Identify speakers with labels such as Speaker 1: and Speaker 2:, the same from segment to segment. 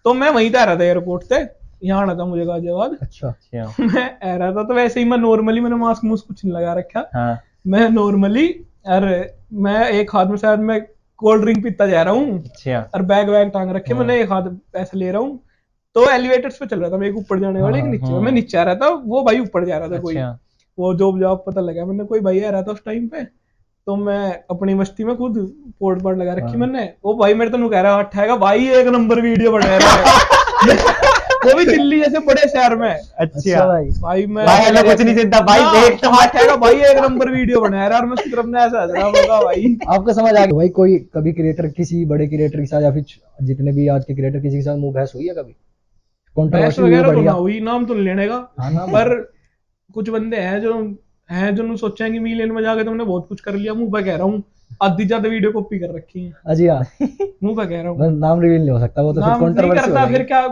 Speaker 1: तो मैं वहीं आ रहा था एयरपोर्ट से, यहाँ आना था मुझे गाजियाबाद।
Speaker 2: अच्छा
Speaker 1: मैं आ रहा था तो वैसे ही मैं नॉर्मली, मैंने मास्क मुस्क कुछ नहीं लगा रखा।
Speaker 2: हाँ
Speaker 1: मैं नॉर्मली, अरे मैं एक हाथ में शायद मैं कोल्ड ड्रिंक पीता जा रहा हूँ,
Speaker 2: अच्छा
Speaker 1: और बैग वैग टांग रखे, मैंने एक हाथ पैसे ले रहा हूँ। तो एलिवेटर्स पे चल रहा था मैं, एक ऊपर जाने वाले, एक नीचे, मैं नीचे आ रहा था, वो भाई ऊपर जा रहा था। कोई
Speaker 2: अच्छा
Speaker 1: वो जॉब पता लगा मैंने, कोई भाई आ रहा था उस टाइम पे। तो मैं अपनी मस्ती में खुद पोर्ट पर लगा रखी मैंने, वो भाई मेरे तो कह रहा है ठेगा भाई एक नंबर वीडियो बना रहा है वो भी दिल्ली जैसे बड़े शहर में।
Speaker 2: अच्छा
Speaker 1: भाई मैं
Speaker 2: भाई कुछ नहीं चिंता भाई, देख
Speaker 1: ठेगा भाई एक नंबर वीडियो बना रहा है, और मैं उसकी तरफ ने ऐसा हंस रहा होगा भाई।
Speaker 3: आपको समझ आ गया भाई, कोई कभी क्रिएटर किसी बड़े क्रिएटर के साथ या फिर जितने भी आज के क्रिएटर किसी के साथ मुंह बहस हुई है कभी?
Speaker 1: बहस
Speaker 3: कंट्रोवर्सी
Speaker 1: वगैरह तो ना
Speaker 3: बढ़िया
Speaker 1: हुई, नाम तो नहीं लेने का,
Speaker 3: हाँ ना
Speaker 1: पर कुछ बंदे हैं जो सोचा है कि मिलियन में जाके तुमने बहुत कुछ कर लिया। मुंह पे कह रहा हूँ, आधी ज्यादा वीडियो कॉपी कर रखी है।
Speaker 3: अजी हाँ,
Speaker 1: मुंह पे कह रहा हूँ,
Speaker 3: बस नाम रिवील नहीं हो सकता, वो तो फिर
Speaker 1: नाम नहीं
Speaker 3: कंट्रोवर्सी हो
Speaker 1: करता फिर
Speaker 3: जाएगी।
Speaker 1: क्या।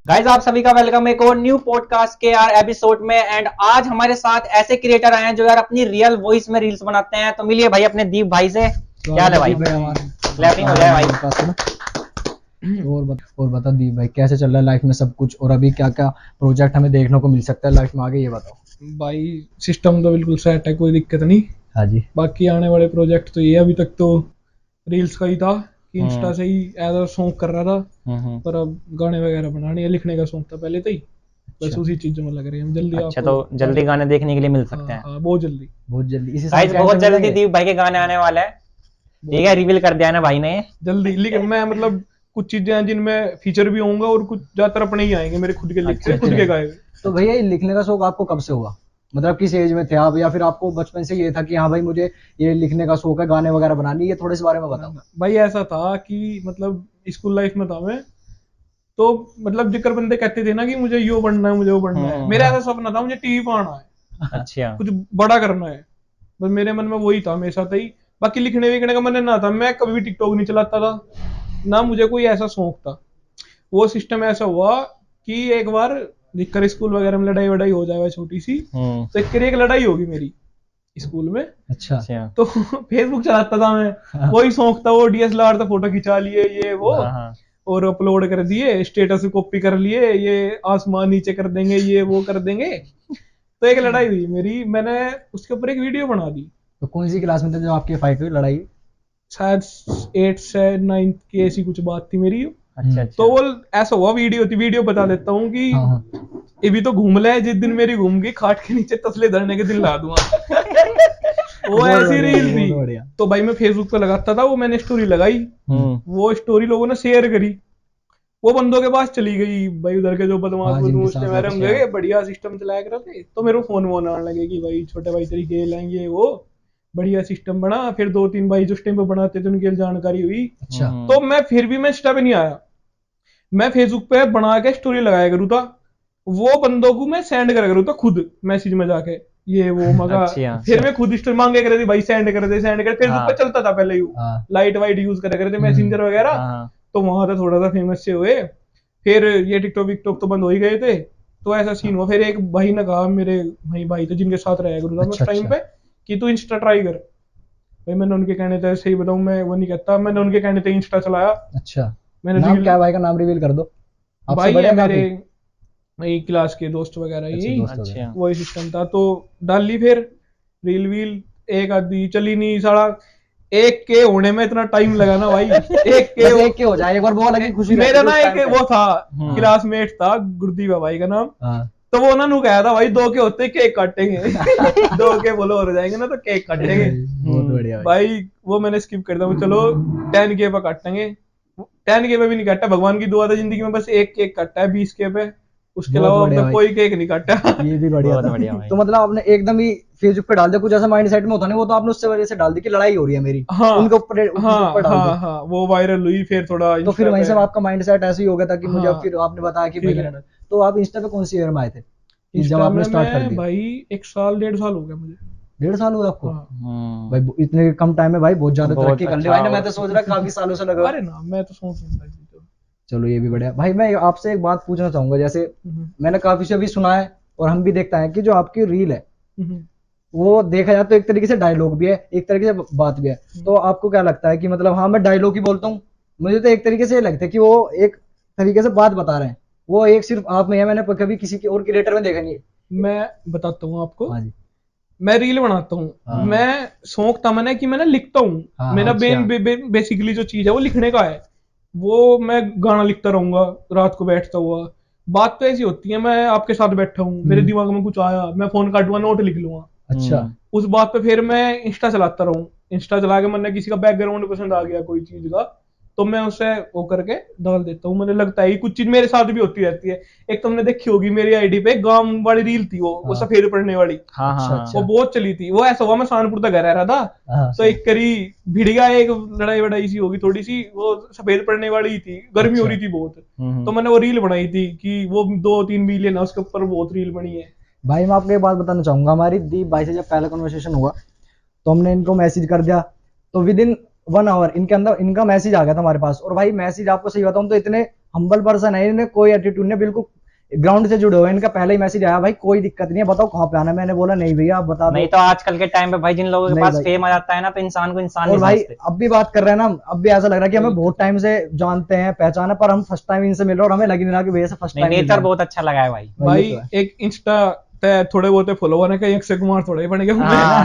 Speaker 2: गाइस आप सभी का वेलकम एक और न्यू पॉडकास्ट के यार एपिसोड में। एंड आज हमारे साथ ऐसे क्रिएटर आए हैं जो यार अपनी रियल वॉइस में रील्स बनाते हैं। तो मिलिए भाई अपने दीप भाई से। क्या हाल है भाई? क्लैपिंग हो जाए भाई।
Speaker 3: और बता दीप भाई, कैसे चल रहा है लाइफ में सब कुछ, और अभी क्या क्या प्रोजेक्ट हमें देखने को मिल सकता है लाइफ में आगे, ये बताओ।
Speaker 1: भाई सिस्टम तो बिल्कुल सेट है, कोई दिक्कत नहीं।
Speaker 3: हाँ जी।
Speaker 1: बाकी आने वाले प्रोजेक्ट तो ये, अभी तक तो रील्स का ही था कि इंस्टा से ही एज अ शौक कर रहा था, पर अब गाने वगैरह बनाने या लिखने का शौक था पहले तो ही, बस उसी चीजों में लग रहे हैं हम। जल्दी
Speaker 2: अच्छा, तो जल्दी गाने देखने के लिए मिल सकते हैं।
Speaker 1: हाँ, बहुत जल्दी
Speaker 3: इसी
Speaker 2: गाइस बहुत जल्दी दीप भाई के गाने आने वाले हैं। ठीक है, रिवील कर दिया ना भाई ने
Speaker 1: जल्दी। लेकिन मैं मतलब कुछ चीजें हैं जिनमें फीचर भी होंगे, और कुछ ज्यादातर अपने ही आएंगे, मेरे खुद के लिखे खुद के गाए हुए।
Speaker 3: तो भैया ये लिखने का शौक आपको कब से हुआ? मतलब किस एज में थे आप, या फिर आपको बचपन से ये था कि हाँ भाई मुझे ये लिखने का शौक है, गाने वगैरह बनानी, ये थोड़े से बारे में बताओ।
Speaker 1: भाई ऐसा था कि मतलब स्कूल लाइफ में था मैं, तो मतलब जिक्र बंदे कहते थे ना कि मुझे यो बनना है, मुझे वो बनना है, मेरा ऐसा सपना था मुझे टीवी पर आना है,
Speaker 2: अच्छा
Speaker 1: कुछ बड़ा करना है, बस मेरे मन में वही था हमेशा था ही। बाकी लिखने विखने का मन ना था, मैं कभी भी टिकटॉक नहीं चलाता था, ना मुझे कोई ऐसा शौक था। वो सिस्टम ऐसा हुआ कि एक बार दिखकर स्कूल वगैरह में लड़ाई वड़ाई हो जाए छोटी सी, तो एक लड़ाई होगी मेरी स्कूल में।
Speaker 3: अच्छा
Speaker 1: तो फेसबुक चलाता था मैं, वही शौक था, वो डीएसएलआर से फोटो खिंचा लिए ये वो, और अपलोड कर दिए, स्टेटस कॉपी कर लिए, ये आसमान नीचे कर देंगे, ये वो कर देंगे। तो एक लड़ाई हुई मेरी, मैंने उसके ऊपर एक वीडियो बना दी।
Speaker 3: तो कौन सी क्लास में थे जब आपकी फाइट हुई, लड़ाई?
Speaker 1: शायद 8 से 9 की ऐसी कुछ बात थी मेरी।
Speaker 2: अच्छा
Speaker 1: तो वो ऐसा हुआ, वीडियो बता देता हूँ कि ये भी तो घूम ले, जिस दिन मेरी घूम गई खाट के नीचे तसले धरने के दिन ला दूंगा वो ऐसी रील थी। तो भाई मैं फेसबुक पे लगाता था, वो मैंने स्टोरी लगाई, वो स्टोरी लोगों ने शेयर करी, वो बंदों के पास चली गई भाई, उधर के जो बदमाश मेरे बढ़िया सिस्टम चलाया कर रहे थे। तो मेरे फोन वोन आने लगे कि भाई छोटे भाई तेरी गेल आएंगे, वो बढ़िया सिस्टम बना। फिर 2-3 भाई जो टाइम पे बनाते थे उनकी जानकारी हुई।
Speaker 3: अच्छा।
Speaker 1: तो मैं फिर भी मैं इंस्टा पे नहीं आया, मैं फेसबुक पे बना के स्टोरी लगाया करूँ था, वो बंदों को मैं सेंड करा करूँ था खुद मैसेज में जाके, ये वो मगा। फिर मैं खुद स्टोरी मांगे करे थे भाई, सेंड कर दे फेसबुक पे चलता था पहले यू, लाइट वाइट यूज करा करे थे मैसेंजर वगैरह। तो वहां तो थोड़ा सा फेमस से हुए, फिर ये टिकटॉक विकटॉक तो बंद हो ही गए थे। तो ऐसा सीन हुआ, फिर एक भाई ने कहा, मेरे भाई थे जिनके साथ रहा करूँ था उस टाइम पे, कि तू इंस्टा ट्राई कर। भाई मैंने उनके कहने थे, सही बताऊं मैं वो नहीं कहता, मैंने उनके कहने थे इंस्टा चलाया।
Speaker 3: अच्छा,
Speaker 1: मैंने
Speaker 3: नाम क्या है भाई का? नाम रिवील कर दो।
Speaker 1: भाई है मेरे क्लास के दोस्त वगैरह ही। अच्छा। वही सिस्टम था, तो डाल ली फिर रील वील, एक आधी चली नहीं, साला 1K होने में इतना टाइम लगा ना भाई 1K
Speaker 3: हो जाए एक बार, वो लगी खुशी।
Speaker 1: मेरा ना एक वो था क्लासमेट था, गुरदीप भाई का नाम। तो वो ना नु कहा था भाई 2K होते केक काटेंगे 2K बोलो हो जाएंगे ना तो केक काटेंगे।
Speaker 3: बहुत बढ़िया
Speaker 1: भाई वो मैंने स्किप कर दिया, चलो 10K पे काटेंगे। 10K पे भी नहीं काटा, भगवान की दुआ था जिंदगी में, बस एक केक काटा है 20K पे, उसके अलावा कोई केक नहीं काटा।
Speaker 3: ये भी बढ़िया था। तो मतलब आपने एकदम ही फेसबुक पे डाल दिया, कुछ ऐसा माइंड सेट में होता नहीं, वो तो आपने उससे वजह से डाल दी कि लड़ाई हो रही है मेरी, उनके ऊपर
Speaker 1: हाँ, वो वायरल हुई फिर थोड़ा।
Speaker 3: तो फिर वहीं से आपका माइंड सेट ऐसे ही हो गया था कि मुझे, फिर आपने बताया कि भैया। तो आप इंस्टा पे कौन सी ईयर में आए थे जब आपने स्टार्ट कर दिया?
Speaker 1: भाई 1 साल 1.5 साल हो गया मुझे।
Speaker 3: 1.5 साल हुआ आपको? भाई इतने कम टाइम में भाई बहुत ज्यादा तरक्की कर ली भाई ने। मैं तो सोच रहा काफी सालों से लगा।
Speaker 1: अरे ना, मैं तो सोच रहा था।
Speaker 3: चलो ये भी बढ़िया। भाई मैं आपसे एक बात पूछना चाहूंगा, जैसे मैंने काफी से अभी सुना है और हम भी देखता है कि जो आपकी रील है वो देखा जाए तो एक तरीके से डायलॉग भी है, एक तरीके से बात भी है। तो आपको क्या लगता है कि मतलब हाँ मैं डायलॉग ही बोलता हूँ? मुझे तो एक तरीके से ये लगता है कि वो एक तरीके से बात बता रहे हैं, वो एक सिर्फ आप में है, मैंने कभी किसी और क्रिएटर में देखा नहीं है।
Speaker 1: मैं बताता हूँ आपको।
Speaker 3: हाँ जी।
Speaker 1: मैं रील बनाता हूँ।
Speaker 3: हाँ।
Speaker 1: मैं शौक था मैंने कि मैं ना लिखता हूँ।
Speaker 3: हाँ,
Speaker 1: मेरा
Speaker 2: अच्छा।
Speaker 1: बेसिकली जो चीज है वो लिखने का है। वो मैं गाना लिखता रहूंगा रात को बैठता हुआ। बात तो ऐसी होती है, मैं आपके साथ बैठा हूँ, मेरे दिमाग में कुछ आया, मैं फोन काटूंगा, नोट लिख लूंगा।
Speaker 3: अच्छा।
Speaker 1: उस बात पे फिर मैं इंस्टा चलाता रहूं। इंस्टा चला के मैंने किसी का बैकग्राउंड पसंद आ गया कोई चीज का, तो मैं उसे वो करके डाल देता हूँ। मुझे लगता है कि कुछ चीज मेरे साथ भी होती रहती है। एक तुमने देखी होगी मेरी आईडी पे गांव वाली रील थी, वो
Speaker 3: हाँ।
Speaker 1: सफेद पड़ने वाली।
Speaker 2: हाँ
Speaker 3: अच्छा
Speaker 2: हाँ
Speaker 3: अच्छा।
Speaker 1: वो बहुत चली थी। वो ऐसा हुआ, मैं सहारनपुर तक घर रह रहा था,
Speaker 3: हाँ।
Speaker 1: तो एक करी भिड़ गया, एक लड़ाई वड़ाई सी होगी थोड़ी सी, वो सफेद पड़ने वाली ही थी, गर्मी हो
Speaker 3: अच्छा।
Speaker 1: रही थी बहुत। तो मैंने वो रील बनाई थी कि वो 2-3 मिलियन है उसके ऊपर, बहुत रील बनी है।
Speaker 3: भाई मैं आपको एक बात बताना चाहूंगा, हमारी दीप भाई से जब पहला कन्वर्सेशन हुआ तो हमने इनको मैसेज कर दिया, तो विद इन 1 आवर इनके अंदर इनका मैसेज आ गया था हमारे पास। और भाई मैसेज आपको सही बताऊं तो इतने हम्बल पर्सन है, इन्हें कोई एटीट्यूड नहीं, बिल्कुल ग्राउंड से जुड़े हुए। इनका पहला ही मैसेज आया, भाई कोई दिक्कत नहीं है, बताओ कहाँ पे आना है। मैंने बोला नहीं भैया आप बता दो।
Speaker 2: नहीं तो आजकल के टाइम पे भाई जिन लोगों के
Speaker 3: नहीं
Speaker 2: पास
Speaker 3: भाई।
Speaker 2: फेम आ जाता है ना, तो इंसान को इंसान
Speaker 3: और
Speaker 2: नहीं
Speaker 3: भाई
Speaker 2: समझते।
Speaker 3: अब भी बात कर रहे हैं ना, अब भी ऐसा लग रहा है कि हमें बहुत टाइम से जानते हैं, पहचान है, पर हम फर्स्ट टाइम इनसे मिल रहे हैं और हमें लग ही नहीं रहा कि भैया से फर्स्ट
Speaker 2: नहीं,
Speaker 3: टाइम
Speaker 2: नेचर बहुत अच्छा लगा है भाई।
Speaker 1: भाई एक इंस्टा थोड़े बहुत फॉलोवर है, कहीं अक्षय कुमार थोड़े ही बन गए होंगे।
Speaker 2: हाँ।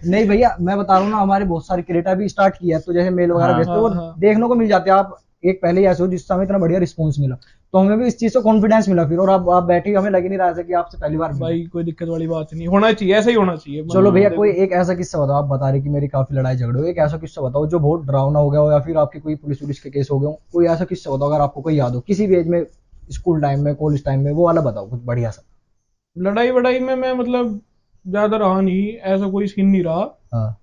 Speaker 3: नहीं भैया मैं बता रहा हूँ ना, हमारे बहुत सारे क्रिएटर भी स्टार्ट किया है, तो जैसे मेल वगैरह
Speaker 2: हाँ,
Speaker 3: भेजते वो
Speaker 1: हाँ।
Speaker 3: देखने को मिल जाते हैं। आप एक पहले ही ऐसे हो जिस समय इतना बढ़िया रिस्पॉन्स मिला, तो हमें भी इस चीज से कॉन्फिडेंस मिला फिर। और आप बैठे हमें लग ही नहीं रहा था कि आपसे पहली बार मिले।
Speaker 1: भाई कोई दिक्कत वाली बात नहीं, होना चाहिए, ऐसा ही होना चाहिए।
Speaker 3: चलो भैया
Speaker 1: देखो,
Speaker 3: कोई एक ऐसा किस्सा बताओ, आप बता रहे कि मेरी काफी लड़ाई झगड़े हुए, एक ऐसा किस्सा बताओ जो बहुत डरावना हो गया हो, या फिर आपकी कोई पुलिस वुलिस के केस हो गए हो, कोई ऐसा किस्सा बताओ अगर आपको कोई याद हो, किसी भी एज में, स्कूल टाइम में, कॉलेज टाइम में, वो वाला बताओ कुछ बढ़िया सा।
Speaker 1: लड़ाई वड़ाई में मैं मतलब ज्यादा रहा नहीं, ऐसा कोई सीन नहीं रहा।
Speaker 3: हाँ।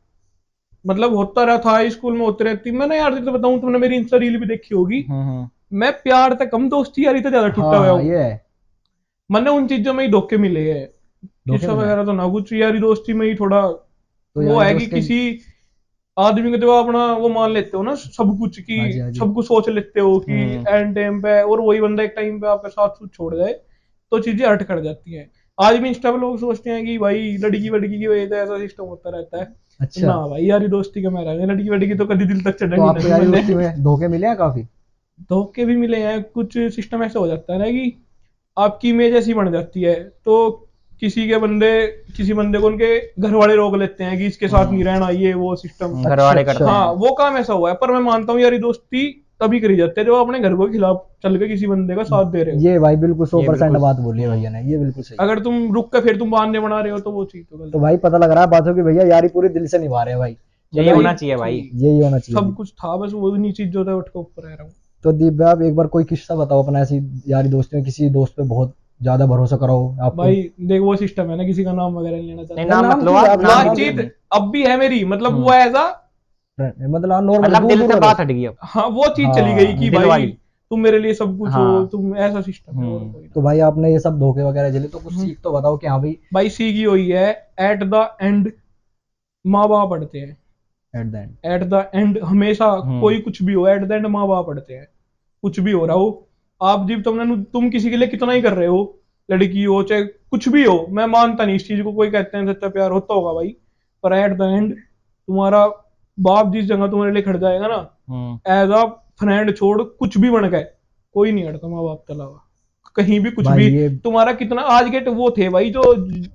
Speaker 1: मतलब होता रहा था, स्कूल में होते रहती। मैंने यार तो बताऊं, तुमने मेरी इंस्टा रील भी देखी होगी। मैं प्यार तक कम, दोस्ती यारी तो ज्यादा टूटा हुआ
Speaker 3: हाँ
Speaker 1: हूँ।
Speaker 3: ये है।
Speaker 1: मैंने उन चीजों में ही धोखे मिले हैं।
Speaker 3: धोखे
Speaker 1: किस्सा
Speaker 3: मिले?
Speaker 1: वगैरह तो ना कुछ, यारी दोस्ती में ही थोड़ा
Speaker 3: तो
Speaker 1: वो
Speaker 3: यारी
Speaker 1: है कि
Speaker 3: दोस्त के।
Speaker 1: किसी आदमी को तो अपना वो मान लेते हो ना सब कुछ की,
Speaker 3: हाँ जी हाँ जी।
Speaker 1: सब कुछ सोच लेते हो कि एंड टाइम पे, और वही बंदा एक टाइम पे आपके साथ साथ छोड़ जाए, तो चीजें हट कर जाती हैं। आज भी इंस्टा पे लोग सोचते हैं कि भाई लड़की वड़की की वजह से ऐसा सिस्टम होता रहता है।
Speaker 3: अच्छा।
Speaker 1: ना भाई, यारी दोस्ती का मैं रहा, लड़की वड़की तो कभी दिल तक
Speaker 3: तो
Speaker 1: चढ़नी
Speaker 3: आपको
Speaker 1: नहीं
Speaker 3: यारी
Speaker 1: मैंने।
Speaker 3: दोस्ती में धोखे मिले हैं काफी?
Speaker 1: धोखे भी मिले हैं कुछ। सिस्टम ऐसा हो जाता है ना कि आपकी इमेज ऐसी बन जाती है, तो किसी बंदे को उनके घर वाले रोक लेते हैं कि इसके साथ नहीं रहना, ये वो सिस्टम।
Speaker 2: घर वाले
Speaker 3: अच्छा,
Speaker 2: करते
Speaker 3: अच्छा।
Speaker 1: हाँ,
Speaker 2: हैं।
Speaker 1: वो काम ऐसा हुआ है। पर मैं मानता हूँ यारी दोस्ती तभी करी जाती है जब अपने घर को खिलाफ चल के किसी बंदे का साथ दे रहे हो।
Speaker 3: ये भाई बिल्कुल
Speaker 2: ये
Speaker 3: 100%
Speaker 2: बिल्कुल।
Speaker 3: बात बोली है भैया ने, ये बिल्कुल सही है।
Speaker 1: अगर तुम रुक के फिर तुम बहाने बना रहे हो तो वो चीज तो गलत
Speaker 3: तो भाई पता लग रहा है बातों की भैया यारी पूरी दिल से निभा रहे हैं भाई।
Speaker 2: यही
Speaker 1: है।
Speaker 2: होना चाहिए भाई।
Speaker 3: यही होना चाहिए।
Speaker 1: सब कुछ था, बस वो नहीं चीज जो था उठ के ऊपर रह रहा हूँ।
Speaker 3: तो दीप भाई आप एक बार कोई किस्सा बताओ अपना, ऐसी यारी दोस्ती में किसी दोस्त पे बहुत ज्यादा भरोसा करो आपको।
Speaker 1: भाई देख, वो सिस्टम है ना, किसी का नाम वगैरह नहीं लेना
Speaker 2: नहीं,
Speaker 1: चाहता।
Speaker 2: नाम
Speaker 3: नाम
Speaker 2: मत लो
Speaker 3: क्यों?
Speaker 2: आप,
Speaker 3: आप
Speaker 2: नाम
Speaker 3: नाम
Speaker 2: लीजिए
Speaker 1: बातचीत
Speaker 2: नहीं।
Speaker 1: अब भी है मेरी, मतलब वो ऐसा,
Speaker 3: मतलब नॉर्मल
Speaker 2: मतलब
Speaker 3: दूर
Speaker 2: दिल
Speaker 3: दूर
Speaker 2: से
Speaker 3: हो
Speaker 2: बात
Speaker 3: गए।
Speaker 2: हट गई अब।
Speaker 1: हाँ वो चीज चली
Speaker 3: हाँ,
Speaker 1: गई कि
Speaker 2: दिल
Speaker 1: भाई
Speaker 2: वाली।
Speaker 1: तुम मेरे लिए सब कुछ हो,
Speaker 2: हाँ।
Speaker 1: तुम ऐसा सिस्टम है। और कोई
Speaker 3: तो भाई आपने ये सब धोखे वगैरह झेले, तो कुछ सीख तो बताओ कि हाँ भाई।
Speaker 1: भाई सीखी हुई है, एट द एंड माँ बाप पढ़ते हैं।
Speaker 3: At the end.
Speaker 1: At the end हमेशा कोई कुछ भी हो, एट द एंड माँ बाप पढ़ते हैं। कुछ भी हो रहा हो, आप जब तुम किसी के लिए कितना ही कर रहे हो, लड़की हो चाहे कुछ भी हो, मैं मानता नहीं इस चीज को। कोई कहते हैं सच्चा प्यार होता होगा भाई, पर एट द एंड तुम्हारा बाप जिस जगह तुम्हारे लिए खड़ जाएगा ना, एज अ फ्रेंड छोड़ कुछ भी बन गए, कोई नहीं हटता माँ बाप के अलावा कहीं भी कुछ
Speaker 3: भाई
Speaker 1: भी।
Speaker 3: ये
Speaker 1: तुम्हारा कितना आज के वो थे भाई जो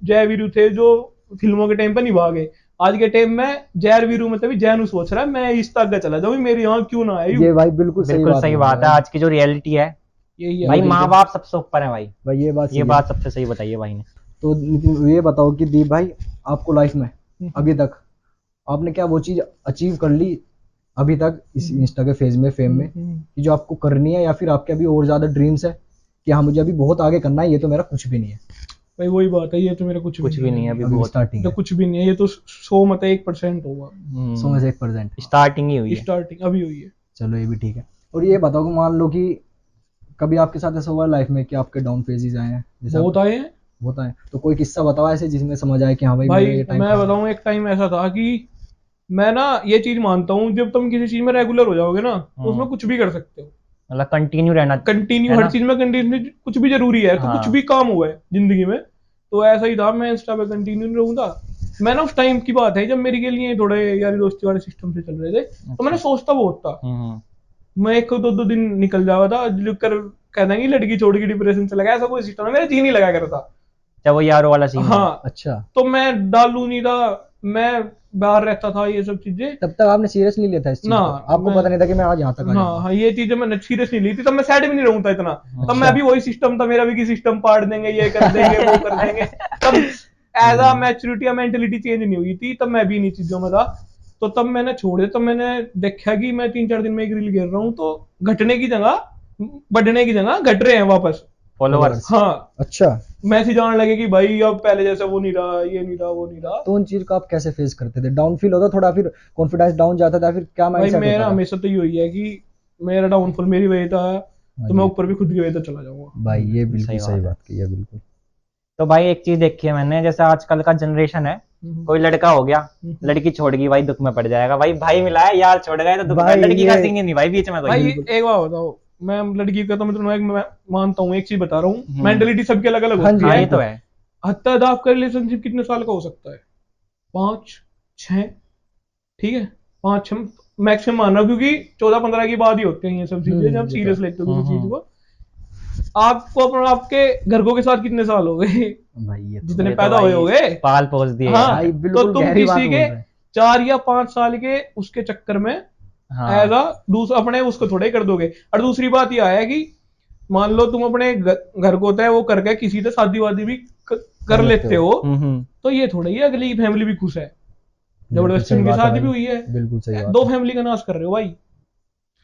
Speaker 1: जय वीरू थे, जो फिल्मों के टाइम पे निभा गए। आज के टाइम में जय वीरू में तभी जैनू सोच रहा है मैं इस तक आगे चला जाऊं, मेरी यहाँ क्यों ना आए।
Speaker 3: ये भाई बिल्कुल सही
Speaker 2: बिल्कुल
Speaker 3: बात
Speaker 2: सही
Speaker 3: बोल
Speaker 2: बात
Speaker 3: रहे
Speaker 2: है,
Speaker 3: हो
Speaker 2: आज की जो रियलिटी है
Speaker 1: यही है
Speaker 2: भाई,
Speaker 1: भाई।
Speaker 2: माँ बाप सबसे ऊपर है भाई।
Speaker 3: भाई ये बात
Speaker 2: ये
Speaker 3: सही है।
Speaker 2: बात सबसे सही बताई है भाई ने।
Speaker 3: तो ये बताओ कि दीप भाई आपको लाइफ में अभी तक आपने क्या वो चीज अचीव कर ली अभी तक इस इंस्टा के फेज में, फेम में, कि जो आपको करनी है, या फिर आपके अभी और ज्यादा ड्रीम्स है कि हाँ मुझे अभी बहुत आगे करना है, ये तो मेरा कुछ भी नहीं है?
Speaker 1: भाई वही बात है, ये तो मेरा कुछ
Speaker 2: भी नहीं है अभी,
Speaker 3: अभी
Speaker 2: बहुत
Speaker 3: स्टार्टिंग
Speaker 1: तो
Speaker 3: है।
Speaker 1: कुछ भी नहीं है, ये तो 100 मत 1% होगा।
Speaker 3: 100 में से 1%।
Speaker 2: स्टार्टिंग ही हुई है।
Speaker 1: स्टार्टिंग अभी हुई है।
Speaker 3: चलो ये भी ठीक है। और ये बताओ कि मान लो कि कभी आपके साथ ऐसा हुआ लाइफ में कि आपके डाउन फेजेस आए हैं? जैसे
Speaker 1: बहुत आए हैं
Speaker 3: होता है, तो कोई किस्सा बताओ ऐसे जिसमें समझ आए कि हाँ भाई मेरा
Speaker 1: भाई।
Speaker 3: ये टाइम
Speaker 1: मैं बताऊं, एक टाइम ऐसा था कि मैं ना ये चीज मानता हूँ, जब तुम किसी चीज में रेगुलर हो जाओगे ना, तो उसमें कुछ भी कर सकते हो।
Speaker 2: मतलब कंटिन्यू रहना।
Speaker 1: कंटिन्यू
Speaker 2: है
Speaker 1: हर
Speaker 2: ना?
Speaker 1: चीज में कंटिन्यू कुछ भी जरूरी है, तो
Speaker 2: हाँ।
Speaker 1: कुछ भी काम हुआ है जिंदगी में, तो ऐसा ही था, मैं इंस्टा पे कंटिन्यू नहीं रहूंगा। मैं ना उस टाइम की बात है जब मेरे के लिए थोड़े यारी दोस्ती वाले सिस्टम से चल रहे थे, तो मैंने सोचता बहुत था। मैं 1-2 दिन निकल जावा था, कर कहते हैं कि लड़की छोड़ के डिप्रेशन चला गया, ऐसा कोई सिस्टम है मेरा जी नहीं लगा करता।
Speaker 2: क्या वो यारों वाला सीन?
Speaker 1: हाँ
Speaker 3: अच्छा,
Speaker 1: तो मैं डालू नहीं था, मैं बाहर रहता था, ये सब चीजें।
Speaker 3: तब तक आपने सीरियस नहीं लिया था इस चीज
Speaker 1: ना,
Speaker 3: को? आपको पता नहीं था कि मैं आज यहाँ तक आ
Speaker 1: हाँ
Speaker 3: जाऊंगा?
Speaker 1: हाँ, ये चीजें मैंने सीरियस नहीं ली थी, तब मैं सैड भी नहीं रहूंगा इतना। तब मैं भी वही सिस्टम था मेरा भी कि सिस्टम पाड़ देंगे, ये कर देंगे, वो कर देंगे। तब एज अ मैच्योरिटी या मेंटेलिटी चेंज नहीं हुई थी, तब मैं भी इन चीजों में था। तो तब मैंने छोड़ दिया। तब मैंने देखा कि मैं 3-4 दिन में एक रील घेर रहा हूँ, तो घटने की जगह, बढ़ने की जगह घट रहे हैं वापस
Speaker 2: फॉलोअर्स।
Speaker 1: हाँ,
Speaker 3: अच्छा,
Speaker 1: मैसेज आने लगे कि भाई अब पहले जैसे वो नहीं रहा, ये नहीं रहा, वो नहीं रहा।
Speaker 3: तो उन चीज को आप कैसे फेस करते थे? डाउन फील होता थोड़ा, फिर कॉन्फिडेंस डाउन जाता था, फिर क्या
Speaker 1: भाई
Speaker 3: माइंडसेट
Speaker 1: मेरा
Speaker 3: होता था?
Speaker 1: हमेशा तो यही है कि मेरा डाउनफॉल मेरी वजह था, तो मैं ऊपर भी खुद की वजह से चला जाऊंगा।
Speaker 3: भाई ये बिल्कुल
Speaker 2: सही
Speaker 3: सही
Speaker 2: बात
Speaker 3: बात की है, बिल्कुल।
Speaker 2: तो भाई एक चीज देखी है मैंने, जैसे आजकल का जनरेशन है, कोई लड़का हो गया, लड़की छोड़ गई, भाई दुख में पड़ जाएगा, भाई भाई मिला है यार छोड़ गए तो दुख में।
Speaker 3: भाई
Speaker 2: लड़की का
Speaker 3: ये-
Speaker 2: सीन ही नहीं भाई बीच में कोई।
Speaker 1: भाई एक बात बताओ, मैं लड़की का तो मतलब मैं मानता हूँ, एक चीज बता रहा हूँ, मेंटलिटी सबकी अलग अलग
Speaker 3: हाँ
Speaker 1: होती
Speaker 3: जी,
Speaker 2: हाँ
Speaker 1: है।
Speaker 2: ये तो है।
Speaker 1: हद तक आपका रिलेशनशिप कितने साल का हो सकता है? 5-6, ठीक है, 5-6 मैक्सिमम मानना, क्योंकि 14-15 की बाद ही होते हैं ये सब चीजें, जब सीरियस लेते हो किसी चीज को। आपको अपना आपके घर को के साथ कितने साल हो गए?
Speaker 3: भाई ये तो
Speaker 1: जितने
Speaker 2: ये तो
Speaker 1: पैदा
Speaker 2: भाई
Speaker 1: हुए होगे।
Speaker 2: पाल पोस दिए
Speaker 1: हाँ,
Speaker 3: भाई
Speaker 1: तो
Speaker 3: बिल्कुल
Speaker 1: तुम
Speaker 3: गहरी बात
Speaker 1: किसी
Speaker 3: बोल
Speaker 1: के
Speaker 3: रहे हैं।
Speaker 1: 4 या 5 साल के उसके चक्कर में
Speaker 2: हाँ
Speaker 1: ऐसा दूसरा अपने उसको थोड़े ही कर दोगे। और दूसरी बात यह है कि मान लो तुम अपने घर को होता है वो करके किसी से शादी वादी भी कर लेते हो, तो ये थोड़ा ही अगली फैमिली भी खुश है, जबरदस्ती
Speaker 3: सही
Speaker 1: उनकी
Speaker 3: बात है
Speaker 1: शादी भी
Speaker 3: भाई,
Speaker 1: हुई है।
Speaker 3: बिल्कुल सही बात
Speaker 1: 2
Speaker 3: है।
Speaker 1: फैमिली का नाश कर रहे हो भाई,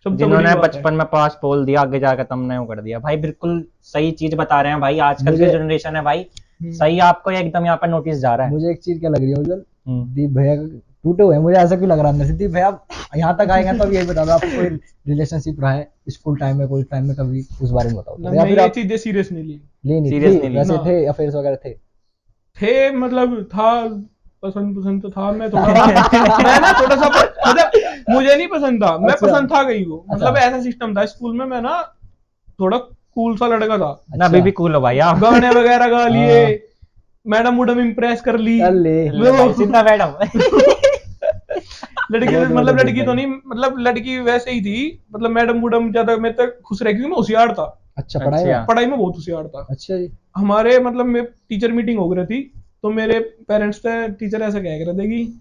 Speaker 1: सबसे बड़ी
Speaker 2: जिन्होंने
Speaker 1: बात है।
Speaker 2: बचपन में पास बोल दिया, आगे जाकर तुमने वो कर दिया। भाई बिल्कुल सही चीज बता रहे हैं भाई, आजकल की जनरेशन है भाई, सही आपको एकदम यहाँ पर नोटिस जा रहा है।
Speaker 3: मुझे एक चीज क्या लग रही है उज्जवल, दीप भैया टूटे हुए हैं, मुझे ऐसा क्यों लग रहा है अंदर से? दीप भैया यहाँ तक आएंगे तो अब यही बता दो, आपको कोई रिलेशनशिप रहा है स्कूल टाइम में, कॉलेज टाइम में, कभी उस बारे में बताओ। या
Speaker 1: मैं
Speaker 3: फिर
Speaker 1: ये
Speaker 3: आप
Speaker 1: चीजें सीरियस नहीं ली।
Speaker 3: ले नहीं
Speaker 2: serious
Speaker 3: थी,
Speaker 2: नहीं ली।
Speaker 3: वैसे
Speaker 1: ना।
Speaker 3: थे अफेयर्स वगैरह थे?
Speaker 1: मतलब था, पसंद तो था, मैं थोड़ा मैं ना थोड़ा सा मतलब मुझे नहीं पसंद था, मैं
Speaker 3: अच्छा।
Speaker 1: पसंद था कहीं को, मतलब
Speaker 3: अच्छा।
Speaker 1: ऐसा सिस्टम था स्कूल में, मैं ना थोड़ा कूल सा लड़का था,
Speaker 2: ना अभी भी कूल हो भाई आप।
Speaker 1: गाने वगैरह गा लिए,
Speaker 3: हाँ।
Speaker 1: मैडम वुडम इम्प्रेस कर ली।
Speaker 3: चल ले।
Speaker 2: ले भाई, सिद्धा मैडम।
Speaker 1: लड़की
Speaker 3: बहुत
Speaker 1: मतलब
Speaker 3: बढ़िया
Speaker 1: लड़की तो
Speaker 3: भाई।
Speaker 1: नहीं, मतलब लड़की वैसे ही थी, मतलब मैडम वुडम ज्यादा मैं तक खुश रह, क्योंकि मैं होशियार था,
Speaker 3: अच्छा, पढ़ाई में?
Speaker 2: अच्छा।
Speaker 1: पढ़ाई में बहुत होशियार था।
Speaker 3: अच्छा जी।
Speaker 1: हमारे मतलब में टीचर मीटिंग हो रही थी, तो मेरे पेरेंट्स से टीचर ऐसा कह रहे थे कि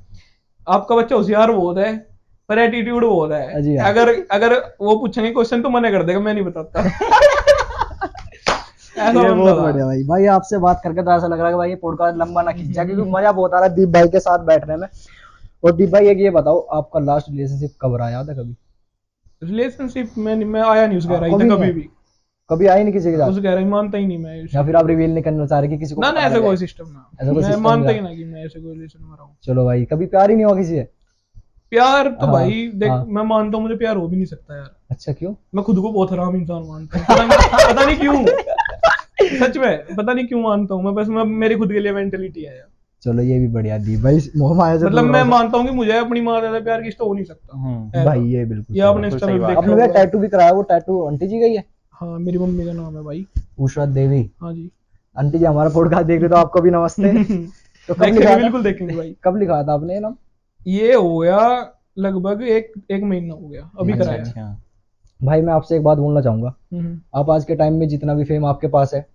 Speaker 1: आपका बच्चा होशियार बहुत है पर एटीट्यूड बहुत है,
Speaker 3: जी हाँ।
Speaker 1: अगर वो पूछेंगे क्वेश्चन तो मना कर देगा, मैं नहीं बताता। ऐसा
Speaker 3: ये
Speaker 1: बंदा
Speaker 3: बहुत
Speaker 1: था।
Speaker 3: बढ़िया भाई। भाई आपसे बात करके तो ऐसा लग रहा है कि भाई ये पॉडकास्ट लंबा ना खींच जाए, क्योंकि मजा बहुत आ रहा है दीप भाई के साथ बैठने में। और दीप भाई एक ये बताओ, आपका लास्ट रिलेशनशिप कब रहा, याद है कभी?
Speaker 1: रिलेशनशिप में मैं आया नहीं उस गहराई
Speaker 3: कभी
Speaker 1: तक
Speaker 3: नहीं
Speaker 1: कभी
Speaker 3: है?
Speaker 1: भी,
Speaker 3: कभी आई नहीं किसी के
Speaker 1: उस
Speaker 3: साथ?
Speaker 1: गहराई मानता ही नहीं मैं।
Speaker 3: या फिर आप रिवील नहीं करना चाह रहे कि किसी को
Speaker 1: ना
Speaker 3: पता
Speaker 1: ना, ऐसा
Speaker 3: लगे?
Speaker 1: कोई सिस्टम ना,
Speaker 3: ऐसा कोई
Speaker 1: मैं
Speaker 3: system
Speaker 1: मानता
Speaker 3: नहीं
Speaker 1: ही
Speaker 3: है।
Speaker 1: ना कि मैं ऐसे कोई रिलेशन में रहा हूँ।
Speaker 3: चलो भाई, कभी प्यार ही नहीं हुआ किसी से?
Speaker 1: प्यार तो
Speaker 3: हाँ,
Speaker 1: भाई देख,
Speaker 3: हाँ।
Speaker 1: मैं मानता हूँ मुझे प्यार हो भी नहीं सकता यार,
Speaker 3: अच्छा, क्यों?
Speaker 1: मैं खुद को बहुत हराम इंसान मानता हूँ, पता नहीं क्यों, सच में पता नहीं क्यों मानता हूँ मैं, बस मैं मेरी खुद के लिए मेंटेलिटी है यार।
Speaker 3: चलो ये भी बढ़िया दीप भाई, मोह माया से
Speaker 1: मतलब
Speaker 3: दूर
Speaker 1: मैं
Speaker 3: रहो।
Speaker 1: मानता हूँ कि मुझे अपनी माँ ज्यादा प्यार किसी तो हो नहीं सकता ऐसा।
Speaker 3: भाई ये बिल्कुल
Speaker 1: ये
Speaker 3: सही
Speaker 1: आपने
Speaker 3: बात।
Speaker 1: इंस्टा में
Speaker 2: सही
Speaker 1: भी
Speaker 2: बात।
Speaker 1: देखा
Speaker 3: आपने भैया
Speaker 1: होगा।
Speaker 3: टैटू भी कराया, वो टैटू आंटी जी गई है?
Speaker 1: हाँ, मेरी मम्मी का नाम है भाई।
Speaker 3: उषा देवी।
Speaker 1: हाँ जी।
Speaker 3: आंटी जी हमारा पॉडकास्ट देख रहे तो आपको भी नमस्ते। तो कब
Speaker 1: देखेंगे,
Speaker 3: लिखा था?
Speaker 1: बिल्कुल देखेंगे भाई।
Speaker 3: कब लिखा था आपने ये नाम?
Speaker 1: ये हो गया लगभग एक महीना हो गया, अभी
Speaker 3: अच्छा,
Speaker 1: कराया।
Speaker 2: अच्छा।
Speaker 3: भाई मैं आपसे एक बात बोलना चाहूंगा,
Speaker 1: हम्म।
Speaker 3: आप आज के टाइम में जितना भी फेम आपके पास है,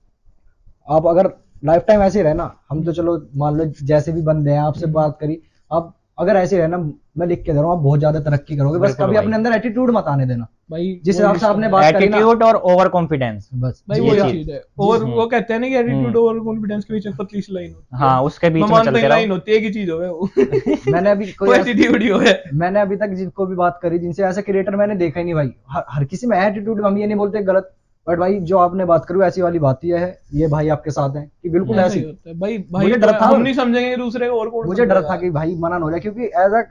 Speaker 3: आप अगर लाइफ टाइम ऐसे ही रहे ना, हम तो चलो मान लो जैसे भी बंदे हैं आपसे बात करी, आप अगर ऐसे रहे ना, मैं लिख के दे रहा हूँ, आप बहुत ज्यादा तरक्की करोगे। बस
Speaker 2: बिल्कुल
Speaker 3: कभी
Speaker 2: भाई।
Speaker 3: अपने अंदर एटीट्यूड मत आने देना,
Speaker 1: भाई
Speaker 3: जिस
Speaker 1: वो
Speaker 3: हिसाब से आपने बात करी ना।
Speaker 2: एटीट्यूड और ओवर कॉन्फिडेंस,
Speaker 3: बस
Speaker 1: भाई
Speaker 2: ये
Speaker 1: वो
Speaker 2: चीज।
Speaker 1: चीज है, और वो कहते हैं ना कि एटीट्यूड और कॉन्फिडेंस के बीच एक पतली सी लाइन होती है।
Speaker 2: हाँ उसके बीच
Speaker 1: मैं
Speaker 2: में
Speaker 1: मानता
Speaker 2: चलते
Speaker 1: ही लाइन
Speaker 2: रहो।
Speaker 1: होती है, एक ही चीज हो वो।
Speaker 3: मैंने अभी
Speaker 1: वो एटीट्यूड ही हो है।
Speaker 3: मैंने अभी तक जिनको भी बात करी, जिनसे ऐसा क्रिएटर मैंने देखा ही नहीं भाई। हर किसी में एटीट्यूड, हम ये नहीं बोलते गलत, बट भाई जो आपने बात करी ऐसी वाली बात ही है, ये भाई आपके साथ है कि बिल्कुल
Speaker 1: ऐसा
Speaker 3: ऐसी।
Speaker 1: ही होता है भाई।
Speaker 3: मुझे डर था,
Speaker 1: हम नहीं समझेंगे दूसरे को, और कौन
Speaker 3: मुझे डर
Speaker 1: समझेगा?
Speaker 3: था कि भाई मना न हो जाए, क्योंकि एज अ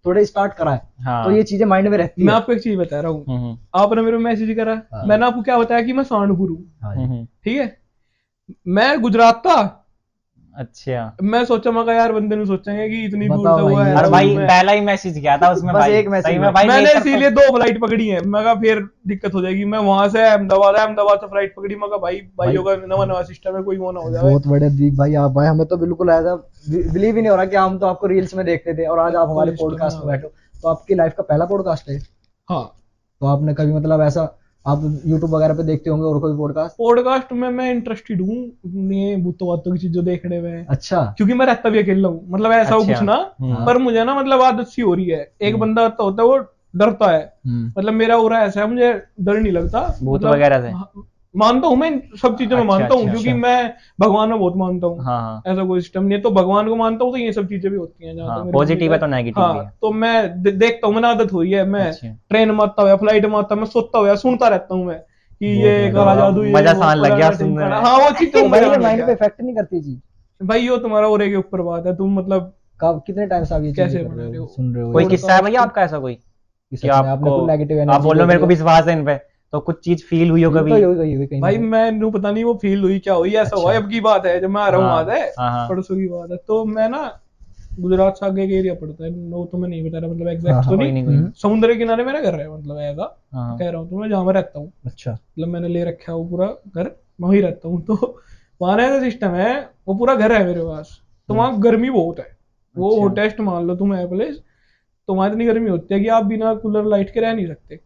Speaker 3: थोड़े स्टार्ट करा है,
Speaker 2: हाँ।
Speaker 3: तो ये चीजें माइंड में रहती
Speaker 1: मैं
Speaker 3: है।
Speaker 1: आपको एक चीज बता रहा हूँ,
Speaker 2: हम्म,
Speaker 1: आपने मेरे को मैसेज करा,
Speaker 3: हाँ।
Speaker 1: मैंने आपको क्या बताया कि मैं सांडपुर हूँ,
Speaker 3: हाँ जी।
Speaker 2: हम्म,
Speaker 1: ठीक है, मैं गुजरात था,
Speaker 2: अच्छा,
Speaker 1: मैं सोचा मगर यार बंदे ने सोचेंगे कि इतनी दूर
Speaker 3: बताओ
Speaker 1: तो हुआ
Speaker 3: भाई,
Speaker 1: है।
Speaker 2: और भाई
Speaker 1: मैं-
Speaker 2: पहला ही मैसेज किया था उसमें
Speaker 3: बस
Speaker 2: भाई,
Speaker 3: एक message
Speaker 2: सही में
Speaker 3: है।
Speaker 2: भाई
Speaker 1: मैंने
Speaker 2: नेचर
Speaker 1: इसीलिए 2 फ्लाइट पकड़ी है, मगर फिर दिक्कत हो जाएगी। मैं वहां से अहमदाबाद से फ्लाइट पकड़ी, मगर भाइयों का नवा सिस्टम है, कोई वो ना हो जाए।
Speaker 3: बहुत बड़े दीप भाई आप भाई, हमें तो बिल्कुल ऐसा बिलीव ही नहीं हो रहा कि हम तो आपको रील्स में देखते थे और आज आप हमारे
Speaker 1: तो
Speaker 3: पॉडकास्ट
Speaker 1: system
Speaker 3: में बैठे हो। तो आपकी लाइफ का पहला पॉडकास्ट है?
Speaker 1: हाँ,
Speaker 3: तो आपने कभी मतलब ऐसा, आप यूट्यूब वगैरह पे देखते होंगे और कोई पॉडकास्ट?
Speaker 1: पॉडकास्ट में मैं इंटरेस्टेड हूँ ये भूतों बातों की चीजों देखने में,
Speaker 3: अच्छा।
Speaker 1: क्योंकि मैं रहता भी अकेला हूँ, मतलब ऐसा हो
Speaker 2: अच्छा।
Speaker 1: कुछ ना। पर मुझे ना मतलब आदत सी हो रही है। एक बंदा तो होता है वो डरता है, मतलब मेरा हो रहा है ऐसा है, मुझे डर नहीं लगता।
Speaker 2: भूत
Speaker 1: मतलब
Speaker 2: वगैरह से?
Speaker 1: हाँ, मानता हूँ मैं इन सब चीजों में,
Speaker 2: अच्छा,
Speaker 1: मानता हूँ
Speaker 2: अच्छा,
Speaker 1: क्योंकि
Speaker 2: अच्छा।
Speaker 1: मैं भगवान में बहुत मानता हूँ।
Speaker 2: हाँ हाँ
Speaker 1: ऐसा कोई सिस्टम नहीं है, तो भगवान को मानता हूँ तो ये सब चीजें भी होती हैं जहाँ
Speaker 2: हाँ,
Speaker 1: तक मेरी
Speaker 2: पॉजिटिव है
Speaker 1: समझ
Speaker 2: तो नेगेटिव भी
Speaker 1: हाँ,
Speaker 2: है।
Speaker 1: तो मैं देखता हूँ, मैंने आदत हुई है। मैं
Speaker 2: अच्छा।
Speaker 1: ट्रेन में आता हुआ, फ्लाइट में आता, मैं सोता हुआ सुनता रहता हूँ मैं कि
Speaker 3: बहुत
Speaker 1: ये
Speaker 3: बढ़िया।
Speaker 1: काला
Speaker 2: तो
Speaker 1: जादू, ये
Speaker 2: मजा
Speaker 1: वो,
Speaker 2: सान लग गया
Speaker 1: फलाना
Speaker 2: सुनने
Speaker 1: ढिमकाना।
Speaker 2: में।
Speaker 1: हाँ, वो चीज
Speaker 3: तो
Speaker 1: तो
Speaker 3: भाई
Speaker 1: मजा
Speaker 3: ये
Speaker 1: आने
Speaker 3: माइंड
Speaker 1: लग
Speaker 3: पे
Speaker 1: गया।
Speaker 3: इफेक्ट नहीं करती जी?
Speaker 1: भाई यो तुम्हारा और के ऊपर बात है, तुम मतलब
Speaker 3: कब, कितने टाइम से आप ये चीजें
Speaker 1: कैसे
Speaker 3: कर
Speaker 1: बना
Speaker 3: रहे
Speaker 1: रहे
Speaker 3: हो,
Speaker 1: हो?
Speaker 3: सुन रहे हो?
Speaker 2: कोई
Speaker 3: ये
Speaker 2: किस्सा है भैया आपका ऐसा कोई
Speaker 3: कि
Speaker 2: कि
Speaker 3: सच में आपने
Speaker 2: आपको,
Speaker 3: कोई नेगेटिव
Speaker 2: आप
Speaker 3: एनर्जी
Speaker 2: बोल रहे हो मेरे को
Speaker 3: देखी
Speaker 2: विश्वास है इन पे, तो कुछ चीज फील हुई हो
Speaker 3: हो?
Speaker 2: कभी?
Speaker 3: तो हुई कहीं ना
Speaker 1: भाई
Speaker 3: कहीं।
Speaker 1: मैं नू पता नहीं वो फील हुई क्या हुई, ऐसा हुआ
Speaker 3: अच्छा।
Speaker 1: अब की बात है, जब मैं आ रहा हूँ
Speaker 2: हाँ,
Speaker 1: वहां है,
Speaker 2: हाँ, हाँ।
Speaker 1: परसों की बात है। तो मैं ना गुजरात से आगे का एरिया पड़ता है, वो तो मैं नहीं बता रहा, मतलब
Speaker 3: हाँ,
Speaker 1: एग्जैक्ट तो
Speaker 3: हाँ,
Speaker 2: कोई
Speaker 1: नहीं।
Speaker 2: नहीं कोई नहीं।
Speaker 1: समुद्र के किनारे मेरा घर है, मतलब ऐसा
Speaker 2: हाँ
Speaker 1: कह रहा हूँ, तो मैं जहाँ मैं रहता हूँ,
Speaker 3: अच्छा।
Speaker 1: मतलब मैंने ले रखा है वो पूरा घर, वहीं रहता हूँ। तो वहां ऐसा सिस्टम है, वो पूरा घर है मेरे पास, तो वहाँ गर्मी बहुत है। वो
Speaker 2: अच्छा।
Speaker 1: होटेस्ट मान लो तुम है प्लेस, तो वहां इतनी गर्मी होती है कि आप बिना कूलर लाइट के रह नहीं सकते।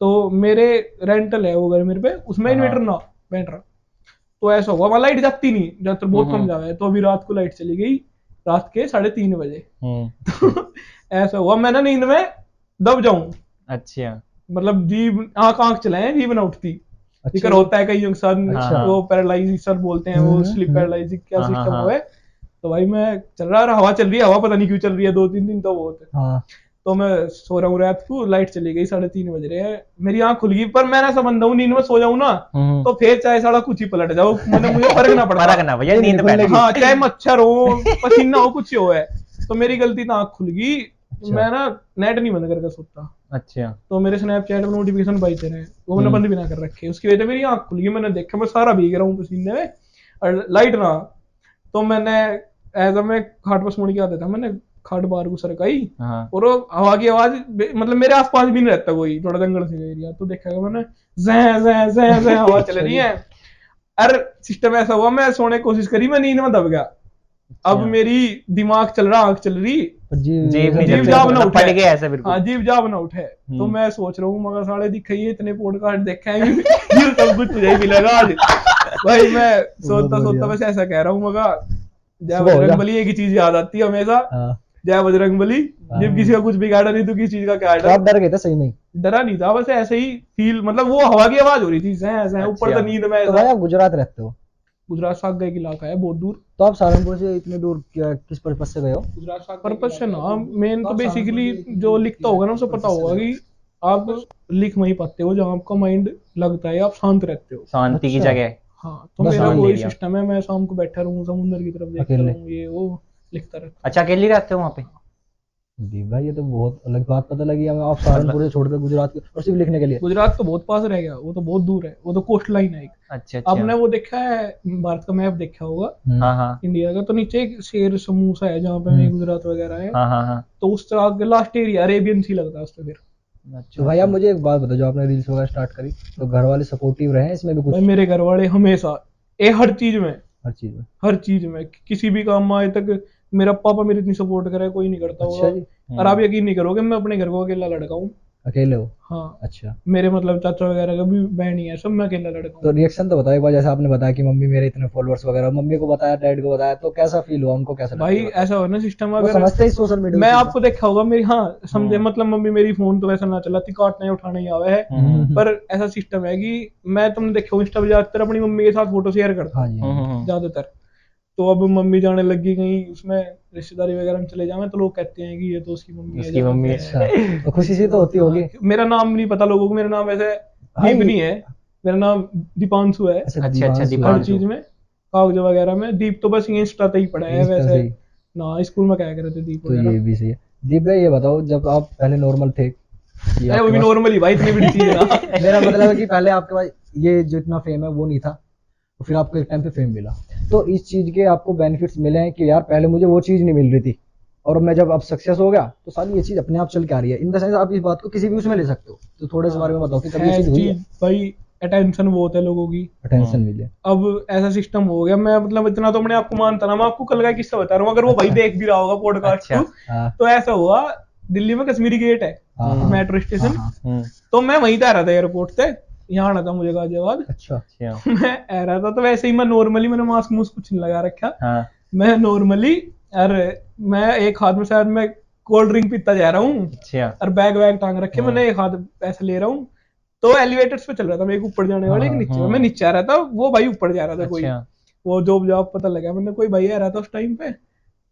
Speaker 1: तो मेरे रेंटल है वो घर मेरे पे, उसमें
Speaker 2: हाँ।
Speaker 1: इन्वर्टर ना बैठ रहा। तो ऐसा हुआ, वहां लाइट जाती नहीं, ज्यादातर बहुत कम
Speaker 2: हम्म।
Speaker 1: जावे, तो अभी रात को लाइट चली गई, रात के 3:30 बजे।
Speaker 2: हम्म।
Speaker 1: तो ऐसा हुआ, मैं ना नींद में दब जाऊं,
Speaker 2: अच्छा।
Speaker 1: मतलब जीभ आंख आंख चलाए, जीभ ना उठती।
Speaker 3: अच्छा
Speaker 1: जिक्र
Speaker 3: जी।
Speaker 1: होता है कईयों के साथ,
Speaker 2: अच्छा।
Speaker 1: वो पैरालाइज सर बोलते हैं, वो स्लीप पैरालाइज क्या
Speaker 2: हाँ, हाँ,
Speaker 1: सिस्टम
Speaker 2: हाँ।
Speaker 1: हुआ है। तो भाई मैं चल रहा, हवा चल रही है, हवा पता नहीं क्यों चल रही है, 2-3 दिन तो बहुत।
Speaker 3: हाँ।
Speaker 1: तो मैं सो रहा हूँ रात को, लाइट चली गई, 3:30 बज रहे हैं, मेरी आंख खुल गई। पर मैं ऐसा बंदा हूँ, नींद में सो जाऊं ना, तो फिर चाहे साला कुछ ही पलट जाओ, मैंने मुझे फर्क ना पड़ता।
Speaker 2: फर्क ना भैया, नींद
Speaker 3: खुल
Speaker 2: पहले।
Speaker 3: लेगी।
Speaker 1: हाँ, चाहे मच्छर हो, पसीना हो, कुछ हो है, तो मेरी गलती तो आंख खुल गई।
Speaker 3: अच्छा।
Speaker 1: मैं ना नेट नहीं बंद करके सोता,
Speaker 2: अच्छा।
Speaker 1: तो मेरे स्नैपचैट में नोटिफिकेशन बजते रहे, वो मैंने बंद भी ना कर रखे। उसकी वजह से मेरी आंख खुल गई, मैंने देखा मैं सारा भीग रहा हूँ पसीने में, और लाइट ना। तो मैंने ऐसा, मैं खाट पर सोने की आदत था, मैंने खाट बाहर को सरकाई,
Speaker 2: हाँ।
Speaker 1: और वो हवा की आवाज, मतलब मेरे आसपास भी नहीं रहता कोई, थोड़ा जंगल से एरिया, तो देखा मैंने जै जै जै जै हवा चल रही है। अरे सिस्टम ऐसा हुआ, मैं सोने की कोशिश करी, मैं नींद में दब गया। अब मेरी दिमाग चल रहा, आंख चल रही,
Speaker 2: जीभ नहीं
Speaker 1: जीभ
Speaker 2: चलती,
Speaker 1: जाब ना
Speaker 2: मतलब
Speaker 1: उठे।
Speaker 2: पड़ गया ऐसे बिल्कुल।
Speaker 1: हाँ, जीभ जाब ना उठे। तो मैं सोच रहा हूँ मगर साले दिखाइए, इतने पॉडकास्ट देखे हैं, ये सब कुछ मुझे ही मिलेगा आज। भाई मैं सोचता सोचता बस ऐसा कह रहा हूँ, मगर जय
Speaker 3: सुबह हो
Speaker 1: बजरंग
Speaker 3: जा।
Speaker 1: बली, एक ही चीज याद आती है हमेशा,
Speaker 3: हाँ।
Speaker 1: जय बजरंग बली। जब किसी का कुछ बिगाड़ा नहीं तो किसी चीज का क्या
Speaker 3: तो आप
Speaker 1: डर।
Speaker 3: डर गए थे सही में ही?
Speaker 1: डरा नहीं था, बस ऐसे ही फील, मतलब वो हवा की आवाज हो रही थी, जय जय, ऊपर
Speaker 2: अच्छा।
Speaker 1: तो नींद में
Speaker 3: तो
Speaker 1: ऐसा।
Speaker 3: भाई आप गुजरात रहते हो,
Speaker 1: गुजरात साग गए इलाका है बहुत दूर।
Speaker 3: तो आप सहारनपुर से इतने दूर किस पर्पज से गए हो?
Speaker 1: पर्पज से ना, मेन तो बेसिकली जो लिखता होगा ना उसे पता होगा कि आप लिख वहीं पाते हो जहाँ आपका माइंड लगता है, आप शांत रहते हो।
Speaker 2: शांति की
Speaker 3: अच्छा।
Speaker 2: जगह।
Speaker 1: हाँ, तो
Speaker 3: बस
Speaker 1: मेरा
Speaker 2: शांत
Speaker 1: वही
Speaker 2: एरिया।
Speaker 1: सिस्टम है, मैं शाम को बैठा रहूँ, समुद्र की तरफ देखता
Speaker 3: अकेले?
Speaker 1: रहूँ, ये वो लिखता रहता
Speaker 2: अच्छा, अकेले रहते हो वहाँ पे?
Speaker 3: जी भाई, ये तो बहुत अलग बात पता लगी हमें, आप सहारनपुर से छोड़कर गुजरात के, और सिर्फ लिखने के लिए?
Speaker 1: हूँ। गुजरात तो बहुत पास रह गया, वो तो बहुत दूर है, वो तो कोस्ट लाइन है एक।
Speaker 2: अच्छा अच्छा।
Speaker 1: आपने वो देखा है, भारत का मैप देखा होगा
Speaker 2: हाँ हाँ
Speaker 1: इंडिया का, तो नीचे एक शेर समूह सा है जहाँ पे गुजरात वगैरह है,
Speaker 2: हाँ हाँ हाँ।
Speaker 1: तो उस तरह के लास्ट एरिया अरेबियन सी लगता है उस पे। फिर
Speaker 2: अच्छा
Speaker 3: तो भाई आप मुझे एक बात बताओ, जो आपने रील्स वगैरह स्टार्ट करी, तो घर वाले सपोर्टिव रहे इसमें भी कुछ?
Speaker 1: भाई मेरे घर वाले हमेशा, हर चीज में,
Speaker 3: हर चीज में?
Speaker 1: हर चीज में, किसी भी काम में आज तक मेरा पापा मेरी इतनी सपोर्ट करे, कोई नहीं करता
Speaker 3: अच्छा
Speaker 1: होगा।
Speaker 3: जी।
Speaker 1: और आप यकीन नहीं करोगे, मैं अपने घर को अकेला लड़का हूँ।
Speaker 3: अकेले हो?
Speaker 1: हाँ,
Speaker 3: अच्छा।
Speaker 1: मेरे मतलब चाचा वगैरह का भी बहन नहीं है, सब मैं अकेला लड़का
Speaker 3: तो
Speaker 1: हूँ।
Speaker 3: रिएक्शन तो बताओ एक बार, जैसे आपने बताया कि मम्मी मेरे इतने फॉलोअर्स वगैरह, मम्मी को बताया, डैड को बताया, तो कैसा फील हुआ, उनको कैसा लगा?
Speaker 1: भाई ऐसा हो ना सिस्टम,
Speaker 3: वो
Speaker 1: अगर
Speaker 3: समझते ही सोशल मीडिया
Speaker 1: मैं आपको देखा होगा मेरी, हाँ समझे, मतलब मम्मी मेरी फोन तो वैसा ना चलाती, काटना उठाना ही आवे है, पर ऐसा सिस्टम है कि मैं, तुमने देखा इंस्टा पे ज्यादातर अपनी मम्मी के साथ फोटो शेयर करता
Speaker 3: हाँ
Speaker 1: हूँ
Speaker 3: जी, हाँ जी।
Speaker 1: ज्यादातर। तो अब मम्मी जाने लगी कहीं उसमें रिश्तेदारी वगैरह में चले जाए, तो लोग कहते हैं कि ये तो उसकी मम्मी है,
Speaker 2: उसकी मम्मी है।
Speaker 3: अच्छा, तो खुशी सी तो होती होगी।
Speaker 1: मेरा नाम नहीं पता लोगों को, मेरा नाम वैसे
Speaker 3: हाँ,
Speaker 1: दीप नहीं है, मेरा नाम दीपांशु है।
Speaker 3: अच्छा
Speaker 2: अच्छा,
Speaker 3: दीपांशु।
Speaker 1: हर
Speaker 2: दीपांशु।
Speaker 1: चीज में, कागज वगैरह में दीप तो बस इंस्टा पे ही पड़ा है
Speaker 3: इंस्टा
Speaker 1: वैसे
Speaker 3: से ही।
Speaker 1: ना, स्कूल में क्या करे थे दीप
Speaker 3: तो ये
Speaker 1: वगैरह।
Speaker 3: भी सही है। दीप भाई ये बताओ, जब आप पहले नॉर्मल थे, ये
Speaker 1: अरे वो
Speaker 3: आपके
Speaker 1: भी
Speaker 3: पास-
Speaker 1: नॉर्मली भाई, इतनी बड़ी चीज ना।
Speaker 3: मेरा मतलब है कि पहले आपके पास ये जो इतना फेम है वो नहीं था, तो फिर आपको एक टाइम पे फेम मिला, तो इस चीज के आपको बेनिफिट्स मिले हैं कि यार पहले मुझे वो चीज नहीं मिल रही थी और मैं जब अब सक्सेस हो गया तो सारी ये चीज अपने आप चल के आ रही है। इन द सेंस आप इस बात को किसी भी उसमें ले सकते हो। तो थोड़े से बारे में बताओ कि कभी ये चीज हुई है?
Speaker 1: भाई अटेंशन बहुत है लोगों की,
Speaker 3: अटेंशन मिले।
Speaker 1: अब ऐसा सिस्टम हो गया, मैं मतलब इतना तो अपने आपको मानता ना, मैं आपको कल का किस्सा बता रहा हूँ, अगर वो भाई देख भी रहा होगा पॉडकास्ट को।
Speaker 3: हाँ
Speaker 1: तो ऐसा हुआ, दिल्ली में कश्मीरी गेट है
Speaker 3: हाँ,
Speaker 1: मेट्रो स्टेशन,
Speaker 3: हाँ,
Speaker 1: तो मैं वहीं आ रहा था एयरपोर्ट से, यहाँ आना था मुझे गाजियाबाद।
Speaker 3: अच्छा
Speaker 1: मैं आ रहा था तो वैसे ही मैं नॉर्मली, मैंने मास्क मुस्क कुछ नहीं लगा रखा,
Speaker 2: हाँ,
Speaker 1: मैं नॉर्मली, अरे मैं एक हाथ में शायद मैं कोल्ड ड्रिंक पीता जा रहा हूँ
Speaker 2: अच्छा,
Speaker 1: और बैग वैग टांग रखे, मैंने एक हाथ ऐसे ले रहा हूँ। तो एलिवेटर्स पे चल रहा था, मैं एक ऊपर जाने वाले, एक नीचे, मैं नीचे आ रहा था, वो भाई ऊपर जा रहा था कोई,
Speaker 2: अच्छा,
Speaker 1: वो जॉब पता लगा मैंने, कोई भाई आ रहा था उस टाइम पे।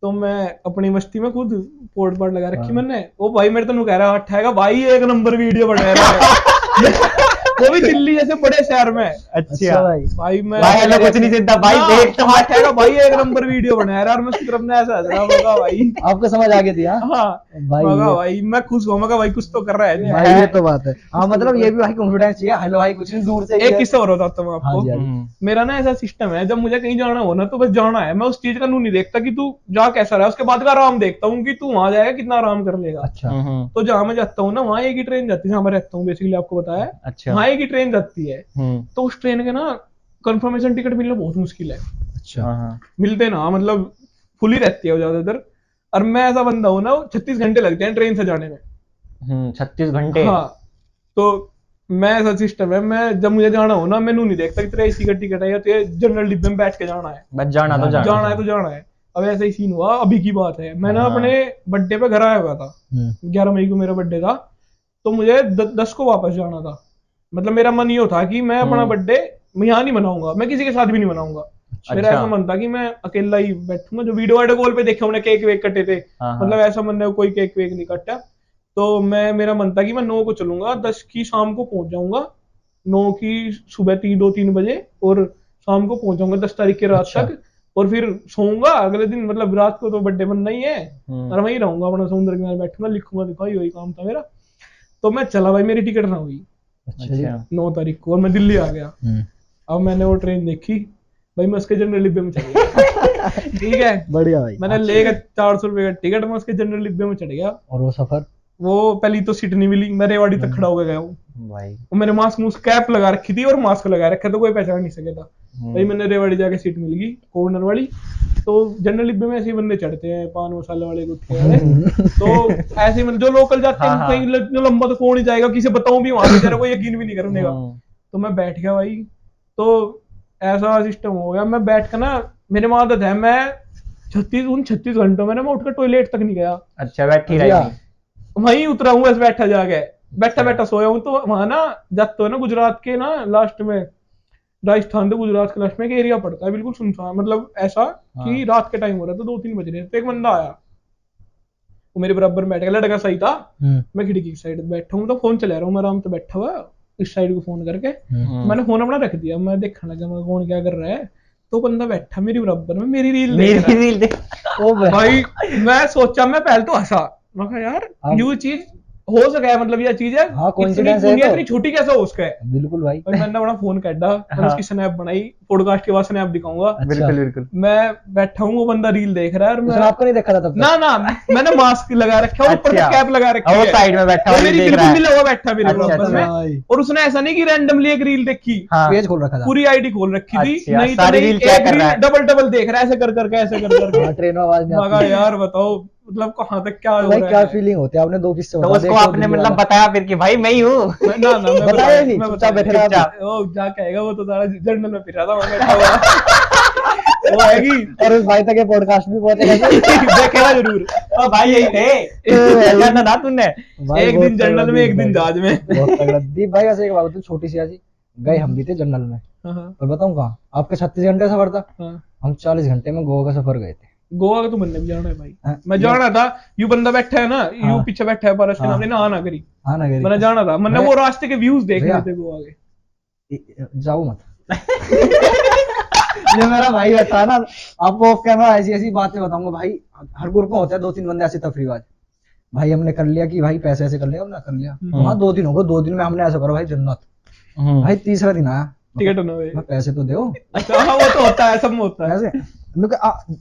Speaker 1: तो मैं अपनी मस्ती में खुद पोर्ट पार्ट लगा रखी मैंने, वो भाई मेरे तो कह रहा है उठाएगा भाई, एक नंबर वीडियो बना रहा है वो भी दिल्ली जैसे बड़े शहर में।
Speaker 2: अच्छा
Speaker 1: भाई मैं
Speaker 2: भाई कुछ नहीं चिंता भाई, देख तो
Speaker 1: उठाएगा भाई, एक नंबर वीडियो बना रहा है, और मैं उसकी तरफ ने ऐसा हंस रहा होगा भाई।
Speaker 3: आपको समझ आ गई थी? हाँ
Speaker 1: भाई भाई मैं खुश होऊंगा भाई, कुछ तो कर रहा है
Speaker 3: भाई, ये तो बात है। हाँ मतलब ये भी भाई कॉन्फिडेंस चाहिए। हेलो भाई, कुछ नहीं, दूर से
Speaker 1: एक किस्सा और बताता हूँ आपको।
Speaker 3: हाँ जी, हाँ जी।
Speaker 1: मेरा ना ऐसा सिस्टम है, जब मुझे कहीं जाना हो ना तो बस जाना है, मैं उस चीज का नू नहीं देखता कि तू जा कैसा रहा, उसके बाद का आराम देखता हूँ कि तू वहां जाएगा कितना आराम कर लेगा।
Speaker 3: अच्छा
Speaker 1: तो जहां मैं जाता हूँ ना, वहां एक ही ट्रेन जाती है, जहां मैं रहता हूँ बेसिकली, आपको बताया।
Speaker 2: अच्छा,
Speaker 1: वहां एक ही ट्रेन जाती है, तो उस ट्रेन के ना कंफर्मेशन टिकट मिलना बहुत मुश्किल है,
Speaker 3: अच्छा
Speaker 1: मिलते ना, मतलब फुल ही रहती है ज्यादातर। और मैं ऐसा बंदा हूँ ना, 36 घंटे लगते हैं ट्रेन से जाने में।
Speaker 2: 36 घंटे?
Speaker 1: हाँ, तो मैं ऐसा सिस्टम है, मैं जब मुझे जाना हो ना, मैं नू नहीं देखता कि तेरा एसी का टिकट है या तेरे जनरल डिब्बे में बैठ के जाना है,
Speaker 2: बस जाना तो
Speaker 1: जाना है तो जाना है। अब ऐसा ही सीन हुआ, अभी की बात है, मैं ना अपने बर्थडे पे घर आया हुआ था, 11 मई को मेरा बर्थडे था, तो मुझे 10 को वापस जाना था। मतलब मेरा मन ये था कि मैं अपना बर्थडे मैं यहाँ नहीं मनाऊंगा, मैं किसी के साथ भी नहीं मनाऊंगा। मेरा ऐसा मन था कि मैं अकेला ही बैठूंगा, जो वीडियो कॉल पे देखे हमने केक वेक कटे थे, मतलब ऐसा मन है कोई केक वेक नहीं कटा। तो मेरा मन था कि मैं 9 को चलूंगा, 10 की शाम को पहुंच जाऊंगा, 9 की सुबह 2-3 बजे, और शाम को पहुंच जाऊंगा 10 तारीख की रात तक, और फिर सोऊंगा अगले दिन, मतलब रात को तो बर्थडे बनना ही है, और वहीं रहूंगा अपना समुद्र किनारे बैठूंगा, लिखूंगा दिखाई, वही काम था मेरा। तो मैं चला भाई, मेरी टिकट ना हुई 9 तारीख को, और मैं दिल्ली आ गया। अब मैंने वो ट्रेन देखी भाई, मैं उसके जनरल डिब्बे में चढ़ गया ठीक है,
Speaker 3: बढ़िया भाई।
Speaker 1: मैंने लेगा 400 रुपए का टिकट, मैं उसके जनरल डिब्बे में चढ़ गया।
Speaker 3: और वो सफर,
Speaker 1: वो पहली तो सीट नहीं मिली, मैं रेवाड़ी तक खड़ा होकर गया हूँ
Speaker 2: भाई,
Speaker 1: और मैंने मास्क मुस्क कैप लगा रखी थी और मास्क लगा रखा तो कोई पहचान नहीं सके था भाई। मैंने रेवाड़ी जाके सीट मिल गई कॉर्नर वाली। तो जनरल डिब्बे में ऐसे ही बंदे चढ़ते हैं, पान मसाले वाले गुटखे वाले तो ऐसे ही जो लोकल जाते हैं कहीं लंबा तो कौन ही जाएगा, किसी बताऊं भी वहां बेचारा कोई यकीन भी नहीं करने का। तो मैं बैठ गया भाई, तो ऐसा सिस्टम हो गया, मैं बैठ कर ना, मेरे में आदत है, मैं 36 घंटों में ना मैं उठकर टॉयलेट तक नहीं गया।
Speaker 2: अच्छा, बैठी रही,
Speaker 1: वहीं उतरा हूँ बस, बैठा जाके, बैठा सोया हूँ। तो वहां ना जाते हो ना, गुजरात के ना लास्ट में, राजस्थान से गुजरात के लास्ट में एक एरिया पड़ता है बिल्कुल सुनसान, मतलब ऐसा कि रात के टाइम हो रहा था, 2-3 बज रहे थे, तो एक बंदा आया, वो मेरे बराबर बैठ गया, लड़का सही था। मैं खिड़की की साइड बैठा हूँ, तो फोन चला रहा हूँ मैं आराम से बैठा हुआ, इस साइड को फोन करके मैंने फोन अपना रख दिया, मैं देखने लगा मैं कौन क्या कर रहा है। तो बंदा बैठा मेरी बराबर में, मेरी रील देख रहा है भाई। मैं सोचा, मैं पहले तो हंसा, मैं कहा यार ये चीज हो सका है, मतलब ये चीज है,
Speaker 3: हाँ,
Speaker 1: दुनिया इतनी छोटी कैसे हो उसका है।
Speaker 3: बिल्कुल भाई।
Speaker 1: और मैंने अपना फोन काटा, मैंने उसकी स्नैप बनाई, पॉडकास्ट के बाद स्नैप दिखाऊंगा।
Speaker 2: बिल्कुल बिल्कुल।
Speaker 1: मैं बैठा हूँ, वो बंदा रील देख रहा है, और मैं
Speaker 3: आपको नहीं देखा था तब?
Speaker 1: ना मैंने मास्क लगा रखा है, ऊपर कैप लगा रखी है,
Speaker 2: साइड में बैठा
Speaker 1: मेरी बिल्कुल नहीं लगा बैठा मेरे बराबर में।
Speaker 3: भाई।
Speaker 1: और उसने ऐसा नहीं कि रैंडमली एक रील देखी,
Speaker 3: पेज खोल रखा था,
Speaker 1: पूरी आईडी खोल रखी थी, नहीं
Speaker 2: सारी रील चेक कर रहा है,
Speaker 1: डबल देख रहा है, ऐसे कर करके ऐसे कर करके।
Speaker 3: ट्रेन में आवाज नहीं
Speaker 1: मगा यार बताओ, मतलब कहाँ तक क्या हो
Speaker 3: भाई,
Speaker 1: रहा
Speaker 3: क्या
Speaker 1: है।
Speaker 3: फीलिंग होती है? आपने 2 किस्से
Speaker 2: तो उसको आपने मतलब बताया फिर कि भाई मैं ही हूँ?
Speaker 1: ना मैं
Speaker 3: बताया नहीं,
Speaker 1: मैं
Speaker 3: चुपचाप बैठे
Speaker 1: बताया
Speaker 3: रहा।
Speaker 1: नहीं। वो क्या कहेगा, वो तो सारा जर्नल में फिर रहा था, मैं बैठा हुआ वो आएगी
Speaker 3: और उस भाई तक ये पॉडकास्ट भी पहुंचेगा
Speaker 1: देखेगा जरूर।
Speaker 2: भाई यही थे जानना था तूने,
Speaker 1: एक दिन जर्नल में एक दिन जहाज में।
Speaker 3: बहुत तगड़ा। दीप भाई ऐसे एक बात होती, छोटी सी ऐसी, गए हम भी थे जनरल में, और बताऊं कहाँ, आपके 36 घंटे सफर था, हम 40 घंटे में गोवा का सफर गए थे।
Speaker 1: गोवा का तो बनने भी जाना है भाई, मैं जाना था। यू बंदा बैठा है ना, यू पीछे बैठा है, पारस के नाम ने आना करी, मैंने जाना था, मैंने वो रास्ते के व्यूज देखने थे गोवा के।
Speaker 3: जाओ मत ये मेरा भाई बैठा ना, आपको ऑफ कैमरा ऐसी ऐसी बातें बताऊंगा भाई। हर ग्रुप में होते हैं 2-3 बंदे ऐसे तफरीबाज। भाई हमने कर लिया कि भाई पैसे ऐसे कर लिया, हमने कर लिया, वहां 2 दिन हो गए, 2 दिन में हमने ऐसा करा भाई जन्नत। भाई तीसरा दिन आया,
Speaker 1: टिकट होना भाई।
Speaker 3: मैं पैसे तो दो।
Speaker 1: अच्छा हाँ वो तो होता है, सब में होता है।
Speaker 3: पैसे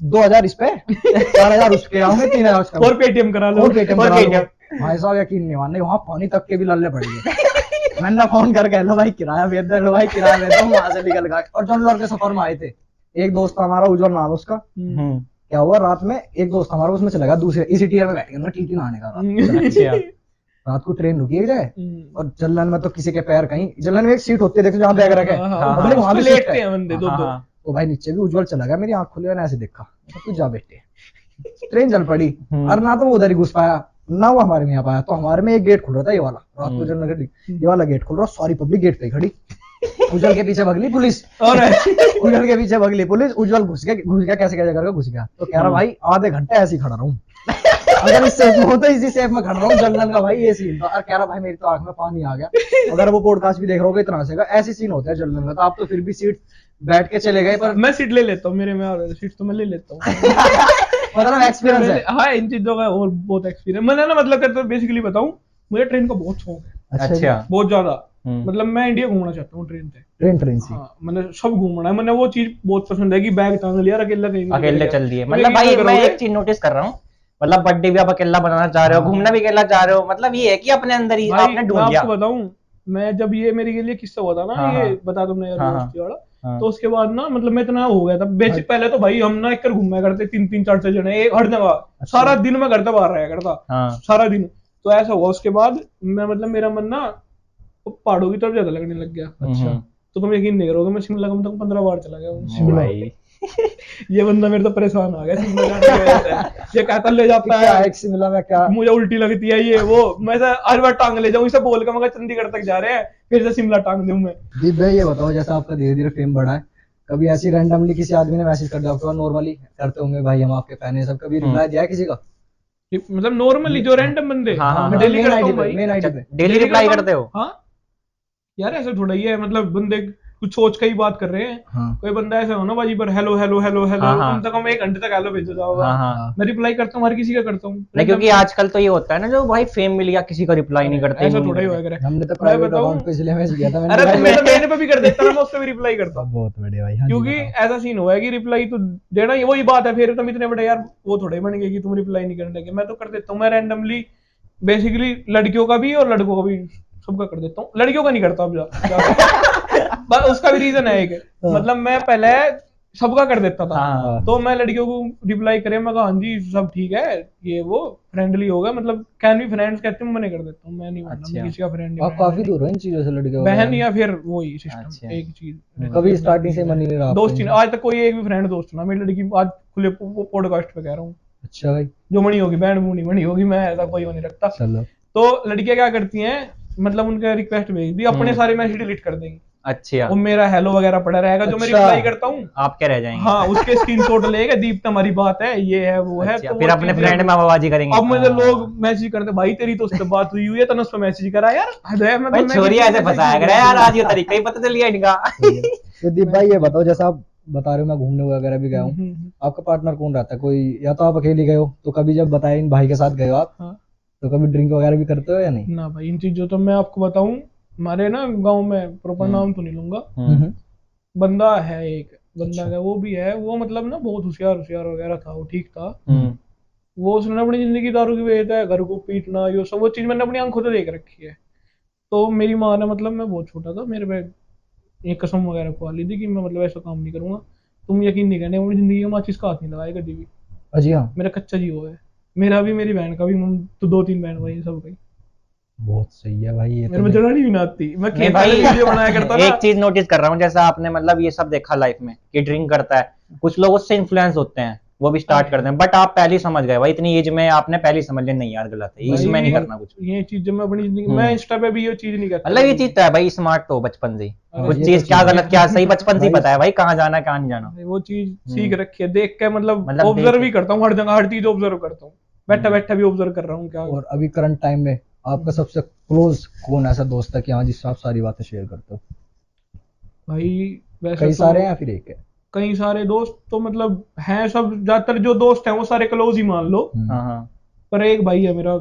Speaker 3: 2000 इस पे 4000 उस पे आऊंगे 3000 उसका
Speaker 1: और पेटीएम करा लो।
Speaker 3: और पेटीएम
Speaker 2: और
Speaker 3: करा लो।
Speaker 2: पेटीएम।
Speaker 3: भाई साहब यकीन नहीं मानने वहां पानी तक के भी लल्ले पड़ गए। मैंने फोन करके लो भाई किराया भेज दो, लो भाई किराया भेज दो, वहां से निकल गए। और जनरल के सफर में आए थे, एक दोस्त था हमारा उज्जवल नाम उसका। क्या हुआ रात में एक दोस्त हमारा उसमें चला गया दूसरे इसी टीयर में बैठ गया टीटी नहाने का रात। रात को ट्रेन रुकी एक जगह और जल्लन में तो किसी के पैर कहीं, जल्लन में एक सीट होती है देखो जहाँ बैग रखे वहां भी
Speaker 1: लेटते हैं बंदे दो दो।
Speaker 3: तो भाई नीचे भी उज्जवल चला गया, मेरी आंख खुली मैंने ऐसे देखा तू जा बेटे। ट्रेन चल पड़ी और ना तो वो उधर ही घुस पाया ना वो हमारे में यहाँ पाया। तो हमारे में एक गेट खुल रहा था ये वाला, रात को जनरल ये वाला गेट खुल रहा, सारी पब्लिक गेट पे खड़ी। उज्जवल के पीछे भगली पुलिस और उज्जवल के पीछे भगली पुलिस। उज्जवल घुस गया कैसे कैसे करके घुस गया। तो कह रहा भाई आधे घंटे ऐसे ही खड़ा रहूं, अगर इस सेफ में हो तो इसी सेफ में खड़ा रहूं। जनरल का भाई ये सीन था। और कह रहा भाई मेरी तो आंख में पानी आ गया। अगर वो पॉडकास्ट भी देख रहे हो इतना हंसेगा, ऐसे सीन होते हैं जनरल में। तो आप तो फिर भी सीट बैठ के चले गए, पर
Speaker 1: मैं सीट ले लेता हूँ, मेरे में आ रहा है सीट तो मैं ले लेता हूँ।
Speaker 3: मतलब एक्सपीरियंस है।
Speaker 1: हाँ इन चीजों का और बहुत एक्सपीरियंस। मैंने ना मतलब करते बेसिकली बताऊं, मुझे ट्रेन का बहुत शौक है।
Speaker 2: अच्छा
Speaker 1: बहुत ज्यादा। मतलब मैं इंडिया घूमना चाहता हूँ ट्रेन से।
Speaker 3: ट्रेन से
Speaker 1: हाँ मैंने सब घूमना है। मैंने वो चीज बहुत पसंद है कि बैग टांग लिया अकेला कहीं
Speaker 2: अकेले चल दिए। मतलब भाई मैं एक चीज नोटिस कर रहा हूँ, मतलब बर्थडे भी आप अकेला बनाना चाह रहे हो, घूमना भी अकेला चाह रहे हो, मतलब ये है कि अपने अंदर ही आपने ढूंढ लिया।
Speaker 1: आपको बताऊं, मैं जब ये मेरे के लिए किस्सा हुआ था ना, ये बता तुमने यार दोस्ती वाला, तो उसके बाद ना मतलब मैं इतना हो गया था बेसिक। पहले तो भाई हम ना एक घूमा करते 3-3 4-6 जने एक हर जगह, सारा दिन मैं घर से बाहर रहा करता सारा दिन। तो ऐसा हुआ उसके बाद मैं मतलब मेरा मन ना पहाड़ों की तरफ ज्यादा लगने लग गया। अच्छा तो तुम यकीन नहीं करोगे, मैं शिमला कम से कम 15 बार चला गया शिमला। ये बंदा मेरे तो परेशान आ गया शिमला जाने की वजह से। ये कहता ले जाता है
Speaker 3: शिमला में क्या
Speaker 1: मुझे उल्टी लगती है ये वो, मैं हर बार टांग ले जाऊं इसे बोल के, मगर चंडीगढ़ तक जा रहे हैं फिर से शिमला टांग दूं मैं।
Speaker 3: दीप भाई ये बताओ जैसा आपका धीरे धीरे फेम बढ़ा है, कभी ऐसी रैंडमली किसी आदमी ने मैसेज कर दिया आपको, नॉर्मली करते होंगे भाई हम आपके फैन हैं सब, कभी रिप्लाई दिया किसी का?
Speaker 1: मतलब नॉर्मली जो रैंडम बंदे मैं डेली करता हूं भाई,
Speaker 3: मेन आईडी पे
Speaker 2: डेली रिप्लाई करते हो?
Speaker 1: हाँ यार ऐसा थोड़ा ही है, मतलब बंदे कुछ सोच के ही बात कर रहे हैं। कोई बंदा ऐसा हो ना बाजी पर हेलो हेलो हेलो हेलो कम से कम 1 घंटे तक हेलो भेजो जाओगा। मैं रिप्लाई करता हूँ हर किसी का करता हूँ।
Speaker 2: नहीं क्योंकि आजकल तो ये होता है ना जो भाई फेम मिल गया किसी का रिप्लाई नहीं करते।
Speaker 1: ऐसा थोड़ा ही होगा।
Speaker 3: हमने तो प्राइवेट अकाउंट पे इसलिए मैसेज किया था।
Speaker 1: अरे तो मैंने पे भी कर देता ना, मैं उस पे भी रिप्लाई करता हूँ।
Speaker 3: बहुत बढ़िया भाई।
Speaker 1: क्योंकि ऐसा सीन हुआ है कि रिप्लाई तो देना ही वही बात है, फिर तुम इतने बड़े यार वो थोड़े बन गए कि तुम रिप्लाई नहीं करने के। मैं तो कर देता हूँ, मैं रैंडमली बेसिकली लड़कियों का भी और लड़कों का भी सबका कर देता हूँ। लड़कियों का नहीं करता अब बस उसका भी रीजन है एक, मतलब मैं पहले सबका कर देता था। तो मैं लड़कियों को रिप्लाई करे, मैं कहा हाँ जी सब ठीक है ये वो फ्रेंडली होगा, मतलब कैन बी फ्रेंड्स कहते हैं, मैं नहीं कर देता हूँ। मैं नहीं मानता किसी का फ्रेंड।
Speaker 3: आप काफी दूर हो इन चीजों से लड़कियों
Speaker 1: बहन या फिर वही सिस्टम एक चीज।
Speaker 3: कभी स्टार्टिंग से मन नहीं रहा
Speaker 1: दोस्ती आज तक कोई एक भी फ्रेंड दोस्त ना मेरी लड़की, आज खुले पॉडकास्ट पे कह रहा हूँ।
Speaker 3: अच्छा भाई
Speaker 1: जो मणि होगी बहन मुनी मणि होगी, मैं ऐसा कोई वो नहीं रखता।
Speaker 3: चलो
Speaker 1: तो लड़कियां क्या करती हैं, मतलब उनका रिक्वेस्ट भेज दी अपने सारे मैसेज डिलीट कर देंगी।
Speaker 2: अच्छा
Speaker 1: वो मेरा हेलो वगैरह पड़ा रहेगा जो मैं रिप्लाई करता हूँ,
Speaker 2: आप क्या रह जाएंगे।
Speaker 1: हाँ उसके स्क्रीनशॉट लेगा, दीप तुम्हारी बात है ये है वो है। तो
Speaker 2: फिर अपने फ्रेंड में आवाजी करेंगे।
Speaker 1: अब मुझे लोग मैसेज करते भाई तेरी तो उससे बात हुई है, तो उस पर मैसेज करा यार
Speaker 2: भाई छोरी ऐसे फंसाया करे यार, आज ये तरीका ही पता चल गया इनका।
Speaker 3: तो दीप भाई ये बताओ जैसा आप बता रहे हो मैं घूमने वगैरह भी गया हूँ, आपका पार्टनर कौन रहता है? कोई या तो आप अकेले गए हो, तो कभी जब बताया इन भाई के साथ गए हो आप, तो कभी ड्रिंक वगैरह भी करते हो या नहीं?
Speaker 1: ना भाई इन चीजों तो मैं आपको बताऊं, हमारे ना गांव में प्रॉपर नाम तो नहीं लूंगा, बंदा है एक बंदा है वो भी है, वो मतलब ना बहुत होशियार वगैरह था, वो ठीक था। वो उसने अपनी जिंदगी दारू की वजह है, घर को पीटना ये सब वो चीज मैंने अपनी आंखों से देख रखी है। तो मेरी माँ ने मतलब मैं बहुत छोटा था, मेरे पे एक कसम वगैरह खुआ ली थी कि मैं मतलब ऐसा काम नहीं करूंगा। तुम यकीन नहीं करने अपनी जिंदगी में माचिस का हाथ नहीं लगाया कभी भी।
Speaker 3: जी हाँ
Speaker 1: मेरा कच्चा जीव है, मेरा भी मेरी बहन का भी, तो 2-3 बहन भाई सब भाई।
Speaker 3: बहुत सही है भाई ये।
Speaker 1: मेरे में जड़ानी भी ना आती, मैं खेत
Speaker 2: भाई
Speaker 1: में वीडियो बनाया करता था।
Speaker 2: एक चीज नोटिस कर रहा हूँ, जैसा आपने मतलब ये सब देखा लाइफ में कि ड्रिंक करता है, कुछ लोग उससे इन्फ्लुएंस होते हैं वो भी स्टार्ट करते हैं, बट आप पहले ही समझ गए भाई, इतनी एज में आपने पहले ही समझ लिया नहीं यार गलत है इसमें नहीं करना कुछ।
Speaker 1: ये चीज जब मैं अपनी जिंदगी मैं इंस्टा पे भी ये चीज नहीं करता।
Speaker 2: मतलब ये चीज तो है भाई, स्मार्ट तो बचपन से कुछ चीज क्या गलत क्या सही बचपन से ही पता है भाई, कहाँ जाना कहाँ नहीं जाना।
Speaker 1: वो चीज सीख रखी है देख के, मतलब ऑब्जर्व भी करता हूँ हर जगह, हर चीज ऑब्जर्व करता हूँ, बैठा भी ऑब्जर्व कर रहा हूँ क्या।
Speaker 3: और अभी करंट टाइम में आपका सबसे क्लोज कौन ऐसा दोस्त है कि हाँ जिससे आप सारी बातें शेयर करते हो?
Speaker 1: भाई वैसे
Speaker 3: कई सारे हैं या फिर एक है?
Speaker 1: कई सारे दोस्त तो मतलब हैं, सब ज्यादातर जो दोस्त हैं वो सारे क्लोज ही मान लो। पर एक भाई है मेरा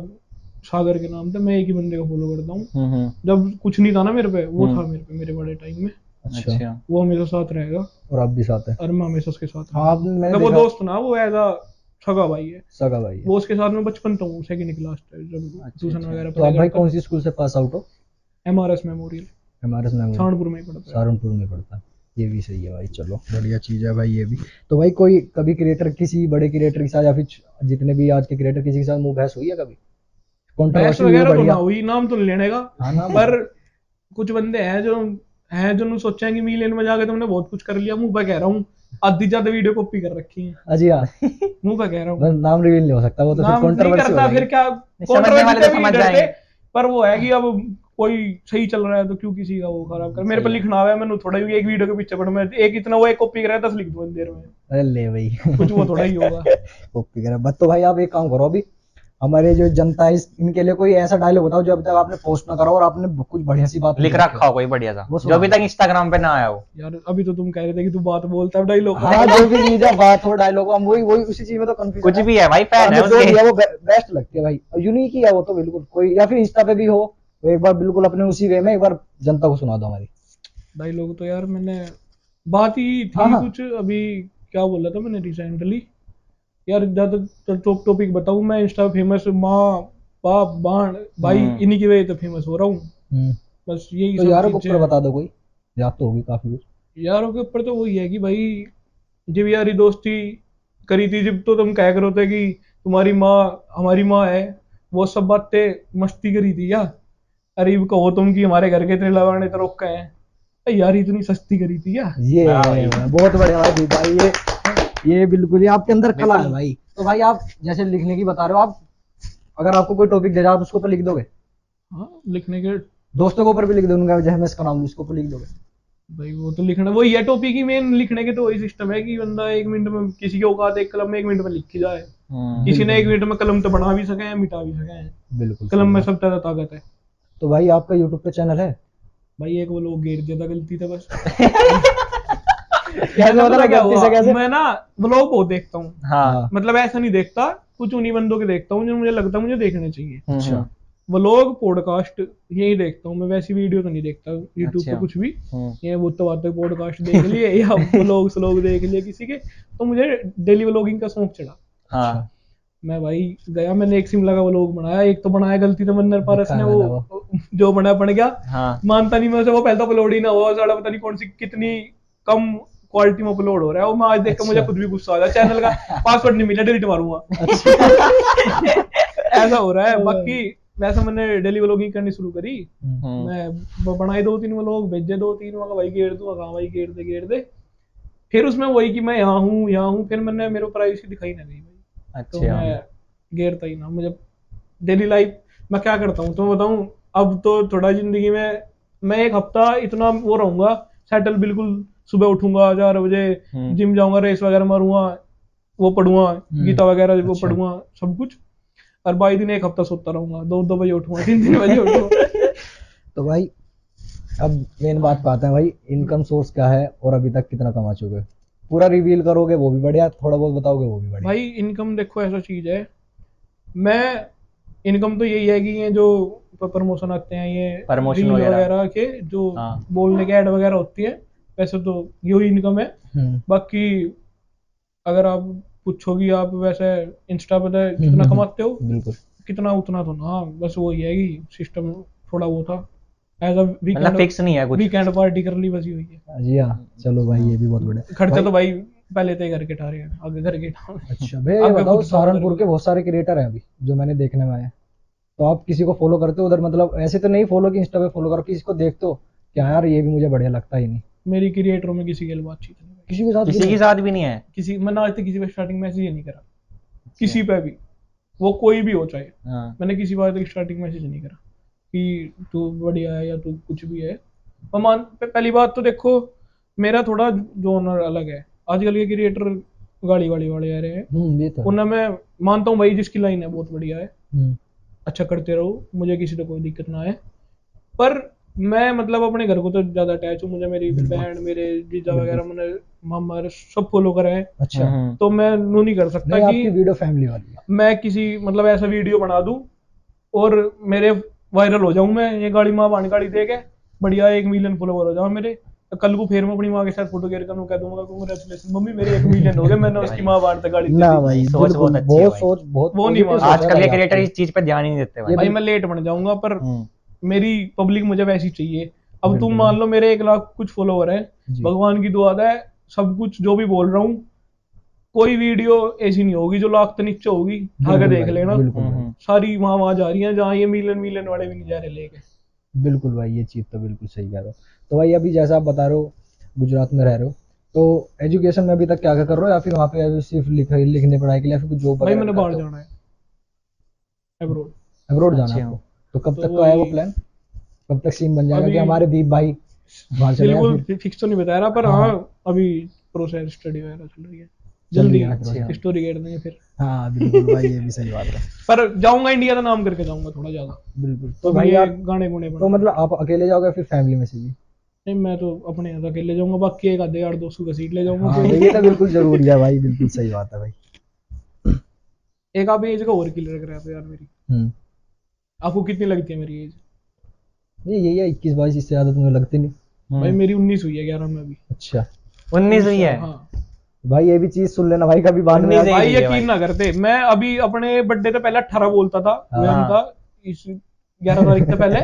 Speaker 1: सागर के नाम से, मैं एक ही बंदे को फॉलो करता हूँ। जब कुछ नहीं था ना मेरे पे, वो था मेरे पे मेरे बड़े टाइम में,
Speaker 2: अच्छा।
Speaker 1: वो हमेशा साथ रहेगा
Speaker 3: और आप भी साथ है?
Speaker 1: और मैं हमेशा उसके साथ
Speaker 3: हाँ, मैंने
Speaker 1: मतलब वो
Speaker 3: देखा।
Speaker 1: दोस्त ना, वो एज अ सगा भाई है।
Speaker 3: सगा भाई है।
Speaker 1: वो उसके साथ में बचपन तो हूँ, सेकंड क्लास तक जब ट्यूशन वगैरह
Speaker 3: तो आप भाई कौन सी स्कूल से पास आउट हो?
Speaker 1: MRS मेमोरियल
Speaker 3: एमआरएस में?
Speaker 1: सहारनपुर में ही पढ़ता है।
Speaker 3: सहारनपुर में पढ़ता है। ये भी सही है भाई, चलो बढ़िया चीज है भाई ये भी। तो भाई कोई कभी क्रिएटर किसी बड़े क्रिएटर के साथ या फिर जितने भी आज के क्रिएटर किसी के साथ मुंह बहस हुई है कभी?
Speaker 1: बहस
Speaker 3: कंट्रोवर्सी हुई
Speaker 1: वगैरह तो ना
Speaker 3: बढ़िया?
Speaker 1: हुई, नाम तो नहीं लेने का।
Speaker 3: हाँ ना,
Speaker 1: पर कुछ बंदे हैं जो सोचा है कि मिलियन में जाके तुमने बहुत कुछ कर लिया। मुंह पे कह रहा हूँ, आधी ज्यादा वीडियो कॉपी कर रखी है।
Speaker 3: अजी हाँ,
Speaker 1: मुंह पे कह रहा हूँ,
Speaker 3: बस नाम रिवील नहीं हो सकता, वो तो फिर
Speaker 1: नाम नहीं
Speaker 3: कंट्रोवर्सी हो
Speaker 1: करता फिर
Speaker 3: जाएगी।
Speaker 1: क्या,
Speaker 2: समझने वाले तो
Speaker 1: कंट्रोवर्सी
Speaker 2: समझ
Speaker 1: भी डरते।
Speaker 2: जाएंगे।
Speaker 1: पर वो है कि अब कोई सही चल रहा है तो क्यों किसी का वो खराब कर। मेरे पे लिखना हुआ है, मैंने थोड़ा ही एक वीडियो के पीछे पड़, मैं एक इतना वो एक कॉपी करा 10 लिख दूं देर में,
Speaker 3: अरे ले भाई
Speaker 1: कुछ वो थोड़ा ही होगा।
Speaker 3: कॉपी करा बस। तो भाई आप एक काम करो, अभी हमारे जो जनता है इनके लिए कोई ऐसा डायलॉग बताओ जो अभी तक आपने पोस्ट ना करा और आपने कुछ बढ़िया सी बात
Speaker 2: लिख रखा हो कोई बढ़िया सा
Speaker 3: वो
Speaker 2: जो अभी तक इंस्टाग्राम पे ना आया हो।
Speaker 1: यार अभी तो तुम कह रहे थे कि तू बात बोलता है डायलॉग।
Speaker 3: हाँ, जो भी चीज है बात हो डायलॉग, हम वही वही उसी चीज में तो कंफ्यूज
Speaker 2: कुछ भी है भाई, फैन है
Speaker 3: जो
Speaker 2: उसके।
Speaker 3: भी है वो बेस्ट लगती है भाई, यूनिक ही है वो तो बिल्कुल। कोई या फिर इंस्टा पे भी हो तो एक बार बिल्कुल अपने उसी वे में एक बार जनता को सुना दो हमारी।
Speaker 1: डायलॉग तो यार मैंने बात ही थी
Speaker 3: हाँ, हाँ।
Speaker 1: कुछ अभी, क्या बोला था मैंने रिसेंटली यार, ज्यादा टॉपिक बताऊं मैं। इंस्टा फेमस माँ बाप बाण भाई इन्हीं की वजह से फेमस हो रहा हूँ, बस यही
Speaker 3: तो
Speaker 1: सब
Speaker 3: यारों के
Speaker 1: चीजें
Speaker 3: ऊपर
Speaker 1: हैं।
Speaker 3: बता दो कोई, याद तो होगी काफी कुछ।
Speaker 1: यारों के ऊपर तो वही है कि भाई जब यारी दोस्ती करी थी, जब तो तुम कह करो थे कि तुम्हारी माँ हमारी माँ है, वो सब बातें मस्ती करी थी या। अरे कहो तुम कि हमारे घर के इतने लगाने तो रोक गए हैं यार, इतनी सस्ती करी थी या।
Speaker 3: ये बहुत बढ़िया भाई दीप भाई, ये बिल्कुल ही आपके अंदर कला है भाई। तो भाई आप जैसे लिखने की बता रहे हो, आप अगर आपको कोई टॉपिक दे जाए आप उसके ऊपर लिख दोगे?
Speaker 1: हाँ लिखने के
Speaker 3: दोस्तों के ऊपर भी लिख दोगे, जैसे मैं इसका नाम लूं, उसके ऊपर लिख दोगे?
Speaker 1: भाई वो तो लिखना वही है, टॉपिक ही मेन लिखने के तो वही सिस्टम है कि बंदा 1 मिनट में, किसी के औकात एक कलम में 1 मिनट में लिख के जाए। किसी ने 1 मिनट में कलम तो बना भी सके हैं, मिटा भी सके हैं।
Speaker 3: बिल्कुल
Speaker 1: कलम
Speaker 3: सही
Speaker 1: में
Speaker 3: है।
Speaker 1: सब ज्यादा ताकत है।
Speaker 3: तो भाई आपका यूट्यूब पे चैनल है?
Speaker 1: भाई एक वो लोग घेर दिया था, गलती था बस।
Speaker 3: कैसे
Speaker 1: मतलब
Speaker 3: पता
Speaker 1: क्या
Speaker 3: गलती से
Speaker 1: हुआ,
Speaker 3: कैसे?
Speaker 1: मैं ना व्लॉग बहुत देखता हूँ।
Speaker 2: हाँ।
Speaker 1: मतलब ऐसा नहीं देखता, कुछ उन्हीं बंदों के देखता हूँ जो मुझे लगता है मुझे देखने चाहिए।
Speaker 3: अच्छा।
Speaker 1: व्लॉग पॉडकास्ट यही देखता हूँ मैं, वैसी वीडियो तो नहीं देखता यूट्यूब पे
Speaker 2: अच्छा।
Speaker 1: कुछ भी। ये वो तो बातें पॉडकास्ट देख लिए या व्लॉग देख लिए किसी के, तो मुझे डेली व्लॉगिंग का शौक चढ़ा।
Speaker 2: हाँ।
Speaker 1: मैं भाई गया, मैंने एक सिम लगा व्लॉग बनाया, एक तो बनाया गलती तो मन्नर पारस ने,
Speaker 3: दिखाया
Speaker 1: वो जो बना बन गया।
Speaker 2: हाँ।
Speaker 1: मानता नहीं मैं उसे, वो पहले तो अपलोड ही ना हुआ, साला पता नहीं कौन सी कितनी कम क्वालिटी में अपलोड हो रहा है वो। मैं आज देख कर मुझे खुद भी गुस्सा आ रहा है, चैनल का पासवर्ड नहीं मिला, डिलीट मारूंगा। ऐसा हो रहा है। बाकी वैसे मैंने डेली व्लॉगिंग करनी शुरू करी, मैं बनाए 2-3 व्लॉग, भेजे 2-3, मैं भाई घेर दूंगा, कहाँ भाई घेर दे। फिर उसमें वही कि मैं यहाँ हूँ, फिर मैंने मेरे प्राइवेसी दिखाई ना गई भाई। तो मैं घेरता ही ना, मुझे डेली लाइफ मैं क्या करता हूँ तो बताऊँ। अब तो थोड़ा जिंदगी में मैं एक हफ्ता इतना वो रहूंगा सेटल, बिल्कुल सुबह उठूंगा 4 बजे, जिम जाऊंगा, रेस वगैरह मारूंगा, वो पढ़ूंगा गीता वगैरह, वो पढ़ूंगा सब कुछ। और बाई दिन एक हफ्ता सोता रहूंगा, 2 बजे उठूंगा, 3 बजे उठूंगा।
Speaker 3: तो भाई अब मेन बात पे आते हैं भाई, इनकम सोर्स क्या है और अभी तक कितना कमा चुके हो? पूरा रिवील करोगे वो भी बढ़िया, थोड़ा बहुत बताओगे वो भी बढ़िया।
Speaker 1: भाई इनकम देखो ऐसा चीज है, मैं इनकम तो यही है कि ये जो प्रमोशन आते हैं, ये
Speaker 2: प्रमोशन
Speaker 1: रील
Speaker 2: वगैरह
Speaker 1: वगैरह के जो बोलने के ऐड वगैरह होती है, वैसे तो यही इनकम है। बाकी अगर आप पूछोगी आप वैसे इंस्टा पे कितना कमाते हो,
Speaker 3: बिल्कुल
Speaker 1: कितना उतना तो ना, बस वो ही है कि सिस्टम थोड़ा वो था, एज अ
Speaker 2: मतलब फिक्स नहीं है कुछ,
Speaker 1: वीकेंड पार्टी कर ली बस यही है।
Speaker 3: जी हाँ, चलो भाई ये भी बहुत बढ़िया।
Speaker 1: खर्चा तो भाई पहले तो घर के ठा रहे हैं, आगे घर के ठा।
Speaker 3: अच्छा भाई ये बताओ, सहारनपुर के बहुत सारे क्रिएटर हैं अभी जो मैंने देखने में आए, तो आप किसी को फॉलो करते हो उधर? मतलब ऐसे तो नहीं फॉलो कि इंस्टा पे फॉलो करो, किसी को देखते हो क्या यार ये भी मुझे बढ़िया लगता ही नहीं?
Speaker 1: मेरी क्रिएटरों में किसी के बातचीत नहीं,
Speaker 3: किसी के साथ
Speaker 2: भी नहीं है।
Speaker 1: किसी मैंने आज तक किसी पे स्टार्टिंग मैसेज ही नहीं करा, किसी पे भी, वो कोई भी हो चाहे। मैंने किसी बात तक स्टार्टिंग मैसेज नहीं करा कि तू बढ़िया है या तू कुछ भी है। पहली बात तो देखो मेरा थोड़ा जोनर अलग है, आजकल के क्रिएटर गाड़ी वाली वाले आ रहे हैं, उन्हें मैं मानता हूँ भाई जिसकी लाइन है बहुत बढ़िया है, अच्छा करते रहो, मुझे किसी से कोई दिक्कत ना है। पर मैं मतलब अपने घर को तो ज्यादा अटैच हूँ, मुझे मेरी बहन, मेरे जीजा वगैरह, मैंने मामा सब फॉलो करा है।
Speaker 3: अच्छा,
Speaker 1: तो मैं नू नहीं कर सकता कि
Speaker 3: आपकी वीडियो फैमिली वाली है।
Speaker 1: मैं किसी मतलब ऐसा वीडियो बना दूं और मेरे वायरल हो जाऊं, मैं ये गाड़ी माँ बाण गाड़ी दे के बढ़िया 1 मिलियन फॉलोवर हो जाऊं मेरे, कल को फिर मैं अपनी माँ के साथ फोटो शेयर करूँ, कह दूंगा कांग्रेचुलेशन मम्मी मेरे 1 मिलियन हो गए, मैंने उसकी माँ बाहर तक गाड़ी दे
Speaker 3: ना
Speaker 1: दी।
Speaker 3: भाई
Speaker 2: सोच
Speaker 3: बिल्कुल,
Speaker 2: बहुत अच्छी है भाई।
Speaker 3: सोच बहुत
Speaker 1: वो नहीं
Speaker 3: positive
Speaker 1: मानता।
Speaker 3: सोच है
Speaker 2: आजकल
Speaker 3: भाई
Speaker 2: के क्रिएटर
Speaker 3: आपकी।
Speaker 2: इस चीज पे ध्यान ही नहीं देते भाई।
Speaker 1: भाई मैं लेट बन जाऊंगा, पर मेरी पब्लिक मुझे वैसी चाहिए। अब तुम
Speaker 3: बिल्कुल।
Speaker 1: मान लो मेरे 1 लाख कुछ फॉलोवर है,
Speaker 3: जी।
Speaker 1: भगवान की दुआ है, सब कुछ जो भी बोल रहा हूँ, कोई वीडियो ऐसी नहीं होगी जो लाख से नीचे होगी, आगे
Speaker 3: बिल्कुल
Speaker 1: देख
Speaker 3: भाई,
Speaker 1: लेना।
Speaker 3: बिल्कुल भाई,
Speaker 1: सारी वहां जा रही हैं जहाँ ये मिलियन वाले भी नहीं जा रहे लेके।
Speaker 3: बिल्कुल भाई, ये चीज़ तो बिल्कुल सही कह रहे हो। तो भाई अभी जैसा आप बता रहे हो गुजरात में रह रहे हो, तो एजुकेशन में अभी तक क्या क्या कर रहे हो, या फिर वहाँ पे अभी सिर्फ लिखने पढ़ाई के लिए, या फिर कुछ जॉब
Speaker 1: भाई
Speaker 3: वगैरह
Speaker 1: मैंने
Speaker 3: भी
Speaker 1: बाहर
Speaker 3: करते हो?
Speaker 1: जाना है, अब्रोड।
Speaker 3: अब्रोड जाना है
Speaker 2: अच्छा।
Speaker 3: आपको? तो कब तक
Speaker 1: तो
Speaker 3: का है वो
Speaker 1: वही-
Speaker 3: प्लान? कब तक सीन बन जाएगा कि
Speaker 1: अभी
Speaker 3: हमारे दीप भाई वहाँ चले जाएं
Speaker 1: बिल्कुल
Speaker 3: फिर?
Speaker 1: फिक्स तो नहीं बता रहा, पर
Speaker 3: हाँ,
Speaker 1: हाँ
Speaker 3: हाँ।
Speaker 1: अभी प्रोसेस स्टडी वगैरह चल रही है,
Speaker 3: चल
Speaker 1: जल्दी
Speaker 3: रही है process।
Speaker 1: स्टोरी कर देंगे फिर।
Speaker 3: हाँ बिल्कुल भाई, ये भी सही बात है।
Speaker 1: पर जाऊंगा इंडिया का नाम करके जाऊंगा थोड़ा ज्यादा,
Speaker 3: बिल्कुल।
Speaker 1: तो
Speaker 3: तो भाई
Speaker 1: ये
Speaker 3: यार,
Speaker 1: गाने गुने
Speaker 3: तो
Speaker 1: बना।
Speaker 3: मतलब आप अकेले जाओगे फिर फैमिली में से भी?
Speaker 1: नहीं मैं तो अपने यहाँ अकेले जाऊंगा, बाकी एक आधे यार दोस्तों का सीट ले जाऊंगा।
Speaker 3: हाँ भाई, ये तो बिल्कुल जरूरी है भाई, बिल्कुल सही बात है भाई।
Speaker 1: एक आप एज का और क्लियर कर रहे हो यार मेरी, आपको कितनी लगती है मेरी एज?
Speaker 3: ये यही है 21-22, इससे ज्यादा तुम्हें लगती नहीं।
Speaker 1: भाई मेरी 19 हुई है 11 में अभी।
Speaker 3: अच्छा
Speaker 2: 19 हुई है।
Speaker 1: हाँ
Speaker 3: भाई, ये भी चीज सुन लेना भाई, कभी बाद में
Speaker 2: 19
Speaker 1: भाई
Speaker 2: है
Speaker 1: यकीन ना करते, मैं अभी अपने बर्थडे से पहले 18 बोलता था,
Speaker 3: हाँ।
Speaker 1: था इस 11 तारीख से पहले।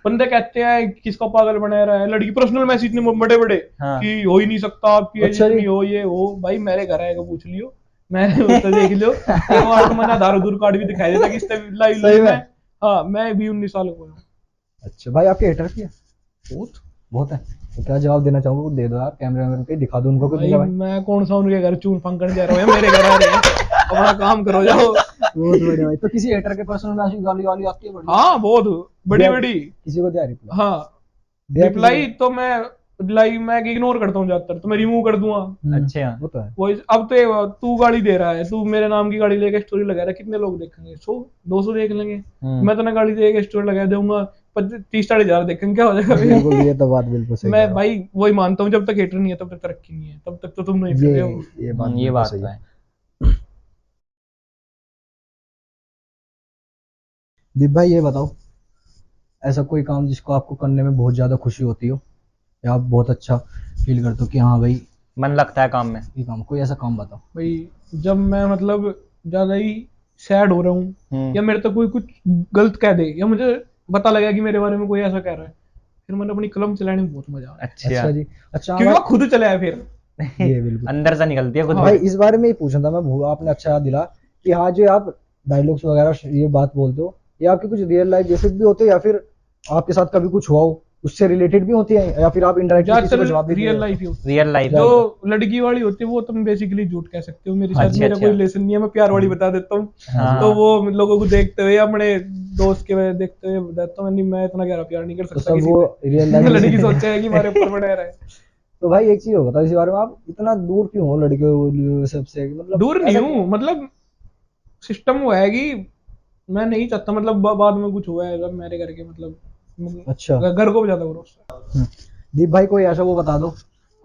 Speaker 1: बंदे कहते हैं किसका पागल बना रहा है, लड़की पर्सनल मैसेज ने बड़े बड़े
Speaker 2: हाँ।
Speaker 1: कि हो ही नहीं सकता आपकी एज
Speaker 3: अच्छा जी।
Speaker 1: इतनी हो, ये हो। भाई मेरे घर आएगा पूछ लियो, मैंने उससे देख लियो, एक बार तो मैंने आधार उधर कार्ड भी दिखाई देता कि इससे
Speaker 3: सही
Speaker 1: लाइव
Speaker 3: में?
Speaker 1: में। हाँ मैं भी 19 साल का हूँ।
Speaker 3: अच्छा भाई, आपके हेटर की है? बहुत है। तो क्या जवाब देना चाहूंगा, कुछ दे दो यार, कैमरे में पे दिखा दो उनको कुछ।
Speaker 1: भाई
Speaker 3: भाई
Speaker 1: मैं कौन सा उनके घर चून फंकन जा रहा हूँ, मेरे घर आ रहे हैं, अपना काम करो जाओ।
Speaker 3: बहुत बढ़िया भाई। तो किसी हेटर के पर्सनल मैसेज गाली गाली आती है? बढ़िया।
Speaker 1: हाँ बहुत बड़ी
Speaker 3: दिया-
Speaker 1: बड़ी।
Speaker 3: किसी को दिया रिप्लाई?
Speaker 1: हाँ
Speaker 3: दिया किसी
Speaker 1: रिप्लाई
Speaker 3: को?
Speaker 1: तो मैं इग्नोर करता हूँ ज्यादातर, तो मैं रिमूव कर दूंगा।
Speaker 2: अच्छा।
Speaker 3: वो तो है।
Speaker 1: वो अब तो तू गाड़ी दे रहा है, तू मेरे नाम की गाड़ी लेके स्टोरी लगा रहा है, कितने लोग देखेंगे? 100-200 देख लेंगे। मैं तो ना गाड़ी लेके स्टोरी लगा दूंगा, 30-40 देखेंगे, क्या हो जाएगा फिर?
Speaker 3: बिल्कुल, ये तो बात बिल्कुल सही
Speaker 1: मैं
Speaker 3: है।
Speaker 1: भाई वही मानता हूँ, जब तक हेटर नहीं है तब तक तरक्की नहीं है, तब तक तो तुम नहीं फिर रहे हो।
Speaker 3: ये बात
Speaker 2: ये
Speaker 3: बिल्कुल
Speaker 2: बात
Speaker 3: सही
Speaker 2: तो
Speaker 3: है।
Speaker 2: है।
Speaker 3: दीप भाई ये बताओ, ऐसा कोई काम जिसको आपको करने में बहुत ज्यादा खुशी होती हो, या आप बहुत अच्छा फील करते हो कि हाँ भाई
Speaker 2: मन लगता है काम में।
Speaker 3: ये काम, कोई ऐसा काम बताओ।
Speaker 1: भाई जब मैं मतलब ज्यादा ही सैड हो रहा हूँ, या मेरे तो कोई कुछ गलत कह दे, या मुझे पता लगा कि मेरे बारे में कोई ऐसा कह रहा है, फिर मैंने अपनी कलम चलाने में बहुत मजा आया।
Speaker 2: अच्छा
Speaker 3: अच्छा जी। अच्छा
Speaker 1: क्योंकि वो खुद चलाया फिर।
Speaker 3: ये बिल्कुल
Speaker 2: अंदर से निकलती है खुद
Speaker 3: भाई,
Speaker 2: में।
Speaker 3: इस बारे में ही पूछना था मैं, आपने अच्छा याद दिला कि हाँ जो आप डायलॉग्स वगैरह ये बात बोलते हो, ये आपके कुछ रियल लाइफ जैसे भी होते हैं, या फिर आपके साथ कभी कुछ हुआ हो उससे रिलेटेड भी होती है, या फिर आप इनडायरेक्टली किसी को जवाब देते
Speaker 1: रियल
Speaker 3: हो?
Speaker 1: लाइफ ही
Speaker 2: रियल लाइफ।
Speaker 1: जो लड़की वाली होती है वो तुम बेसिकली झूठ कह सकते हो, मेरे साथ
Speaker 2: अच्छा,
Speaker 1: मेरा
Speaker 2: अच्छा।
Speaker 1: कोई रिलेशन नहीं है, मैं प्यार वाली बता देता हूँ।
Speaker 2: हाँ।
Speaker 1: तो वो लोगों को देखते हुए, अपने दोस्त के वजह देखते हुए बताता हूँ, नहीं मैं इतना गहरा प्यार नहीं कर
Speaker 3: तो
Speaker 1: सकता
Speaker 3: सब
Speaker 1: किसी
Speaker 3: वो
Speaker 1: से।
Speaker 3: रियल लाइफ
Speaker 1: लड़की सोचे है कि हमारे ऊपर बना रहा है।
Speaker 3: तो भाई एक चीज और बताओ इस बारे में, आप इतना दूर क्यों हो लड़कियों सबसे, मतलब
Speaker 1: दूर नहीं
Speaker 3: ऐसा
Speaker 1: हूँ, मतलब सिस्टम हुआ है कि मैं नहीं चाहता, मतलब बाद में कुछ हुआ है मेरे घर के, मतलब
Speaker 3: अच्छा।
Speaker 1: घर को भी ज्यादा भरोसा है।
Speaker 3: दीप भाई कोई ऐसा वो बता दो,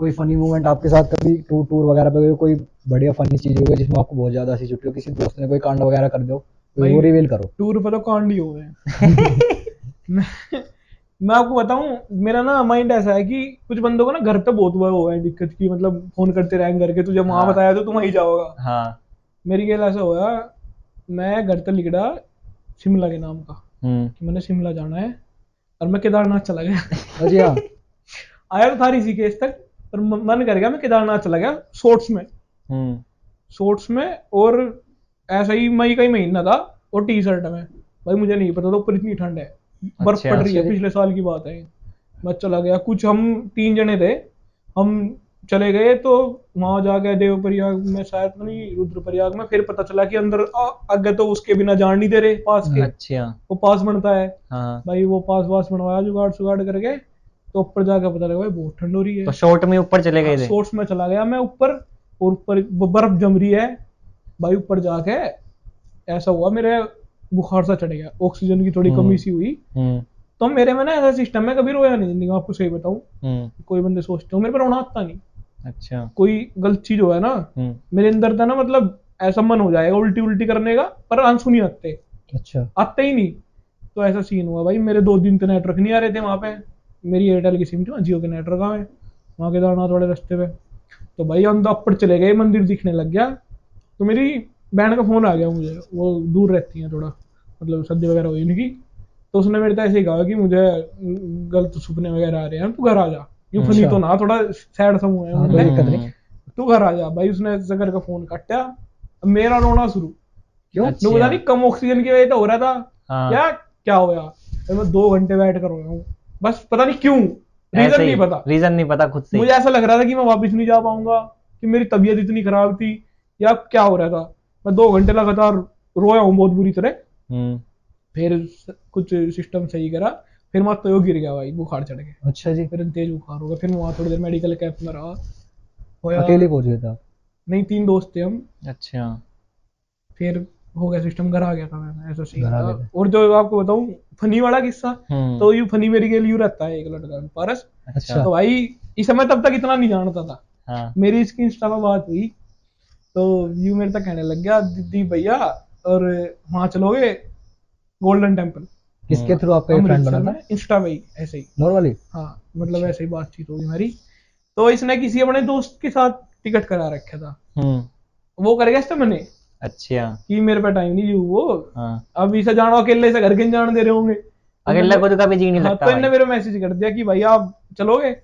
Speaker 3: कोई फनी मोमेंट आपके साथ कभी टूर वगैरह पे गए, कोई बढ़िया फनी चीज हो गई जिसमें आपको बहुत ज्यादा हंसी छुट्टी हो, किसी दोस्त ने कोई कांड वगैरह कर दो, तो
Speaker 1: भाई,
Speaker 3: वो रिवील करो।
Speaker 1: टूर पे तो कांड ही हुए हैं। मैं आपको बताऊं, मेरा ना माइंड ऐसा है कि कुछ बंदों को ना घर पे बहुत हुआ है दिक्कत की, मतलब फोन करते रहेंगे करके, तुझे वहां
Speaker 2: हाँ।
Speaker 1: बताया तो तुम वहीं जाओगा।
Speaker 2: हाँ।
Speaker 1: मेरी केस ऐसा हुआ, मैं घर पे लिख रहा शिमला के नाम का कि मैंने शिमला जाना है, और मैं केदारनाथ चला गया।
Speaker 3: अरे हाँ।
Speaker 1: आया तो था ऋषिकेश तक, पर मन कर गया मैं केदारनाथ चला गया शॉर्ट्स में, और ऐसा ही मई का ही महीना था, और टी शर्ट में। भाई मुझे नहीं पता था ऊपर इतनी ठंड है, बर्फ
Speaker 2: अच्छा,
Speaker 1: पड़ रही है,
Speaker 3: अच्छा।
Speaker 1: पिछले साल की बात है। मैं चला गया, कुछ हम 3 जने थे, हम चले गए, तो वहां जाके देवप्रयाग में, शायद नहीं रुद्रप्रयाग में, फिर पता चला कि अंदर आगे तो उसके बिना जान नहीं दे रहे पास के।
Speaker 2: अच्छा।
Speaker 1: वो पास बनता है।
Speaker 2: हाँ।
Speaker 1: भाई वो पास बनवाया जुगाड़ करके, तो ऊपर जाकर पता लगा भाई बहुत ठंड हो रही है।
Speaker 2: तो शॉर्ट में ऊपर चले गए थे।
Speaker 1: शॉर्ट्स में चला गया मैं ऊपर, और ऊपर बर्फ जम रही है। भाई ऊपर जाके ऐसा हुआ, मेरे बुखार सा चढ़ गया, ऑक्सीजन की थोड़ी कमी सी हुई। तो मेरे में ना ऐसा सिस्टम है, कभी रोया नहीं जिंदगी में, आपको सही बताऊं। कोई बंदे सोचते हो मेरे पर रोना आता नहीं।
Speaker 2: अच्छा।
Speaker 1: कोई गलत चीज हो है ना, मेरे अंदर था ना, मतलब ऐसा मन हो जाएगा उल्टी करने का, पर आंसू नहीं आते।
Speaker 3: अच्छा।
Speaker 1: आते ही नहीं। तो ऐसा सीन हुआ भाई, मेरे 2 दिन तो नेटवर्क नहीं आ रहे थे वहां पे। मेरी एयरटेल की सिम थी, जियो के नेटवर्क आए, वहाँ केदारनाथ वाले रास्ते पे। तो भाई हम तो ऊपर चले गए, मंदिर दिखने लग गया। तो मेरी बहन का फोन आ गया मुझे, वो दूर रहती है थोड़ा, मतलब शादी वगैरह हुई उनकी। तो उसने मेरे से ऐसे ही कहा कि मुझे गलत सपने वगैरह आ रहे हैं, तू घर आ जा। यूं फनी तो ना, थोड़ा सैड सा हुआ है
Speaker 3: हाँ, कोई दिक्कत नहीं।
Speaker 1: तू घर आ जा। भाई उसने ऐसे करके फोन काटा, मेरा रोना शुरू।
Speaker 3: क्यों?
Speaker 1: तो पता नहीं कम ऑक्सीजन की वजह से हो रहा था
Speaker 2: हाँ।
Speaker 1: या क्या होया। तो मैं 2 घंटे बैठ कर रोया हूँ, बस पता नहीं क्यों, रीजन नहीं पता।
Speaker 2: रीजन नहीं पता खुद से।
Speaker 1: मुझे ऐसा लग रहा था कि मैं वापस नहीं जा पाऊंगा, कि मेरी तबीयत इतनी खराब थी या क्या हो रहा था। मैं 2 घंटे लगातार रोया हूँ बहुत बुरी तरह। फिर कुछ सिस्टम सही करा, फिर मैं तो गिर गया भाई, बुखार चढ़ गया।
Speaker 3: अच्छा जी।
Speaker 1: फिर तेज बुखार हो गया। फिर मैं वहाँ थोड़ी देर मेडिकल कैंप में रहा।
Speaker 3: अकेले पहुंच गए थे आप?
Speaker 1: नहीं, 3 दोस्त थे हम।
Speaker 2: अच्छा।
Speaker 1: फिर हो गया सिस्टम, घर आ गया था मैं, ऐसा सीन
Speaker 3: घर आ
Speaker 1: था।
Speaker 3: गए थे।
Speaker 1: और जो आपको बताऊं फनी वाला किस्सा, तो यू फनी मेरे के लिए रहता है एक लड़का पारस।
Speaker 2: अच्छा।
Speaker 1: तो भाई इस समय तब तक इतना नहीं जानता था।
Speaker 2: हाँ।
Speaker 1: मेरी इसकी इंस्टा में बात हुई, तो यू मेरे तक कहने लग गया, दीदी भैया और वहाँ चलोगे गोल्डन टेम्पल।
Speaker 3: किसके थ्रू आपका फ्रेंड बना था?
Speaker 1: इंस्टा पे ही ऐसे ही
Speaker 3: नॉर्मली?
Speaker 1: हाँ, मतलब ऐसे ही बातचीत होगी हमारी। तो इसने किसी अपने दोस्त के साथ टिकट करा रखा था, वो कर गया इससे मैंने।
Speaker 2: अच्छा।
Speaker 1: कि मेरे पे टाइम नहीं वो।
Speaker 2: हाँ।
Speaker 1: अब इसे जानो अकेले से घर के नहीं जाने दे रहे होंगे,
Speaker 2: अकेला को तो कभी जी नहीं
Speaker 1: हाँ,
Speaker 2: लगता
Speaker 1: तो इनने
Speaker 2: भाई।
Speaker 1: मेरे मैसेज कर दिया कि भाई आप चलोगे।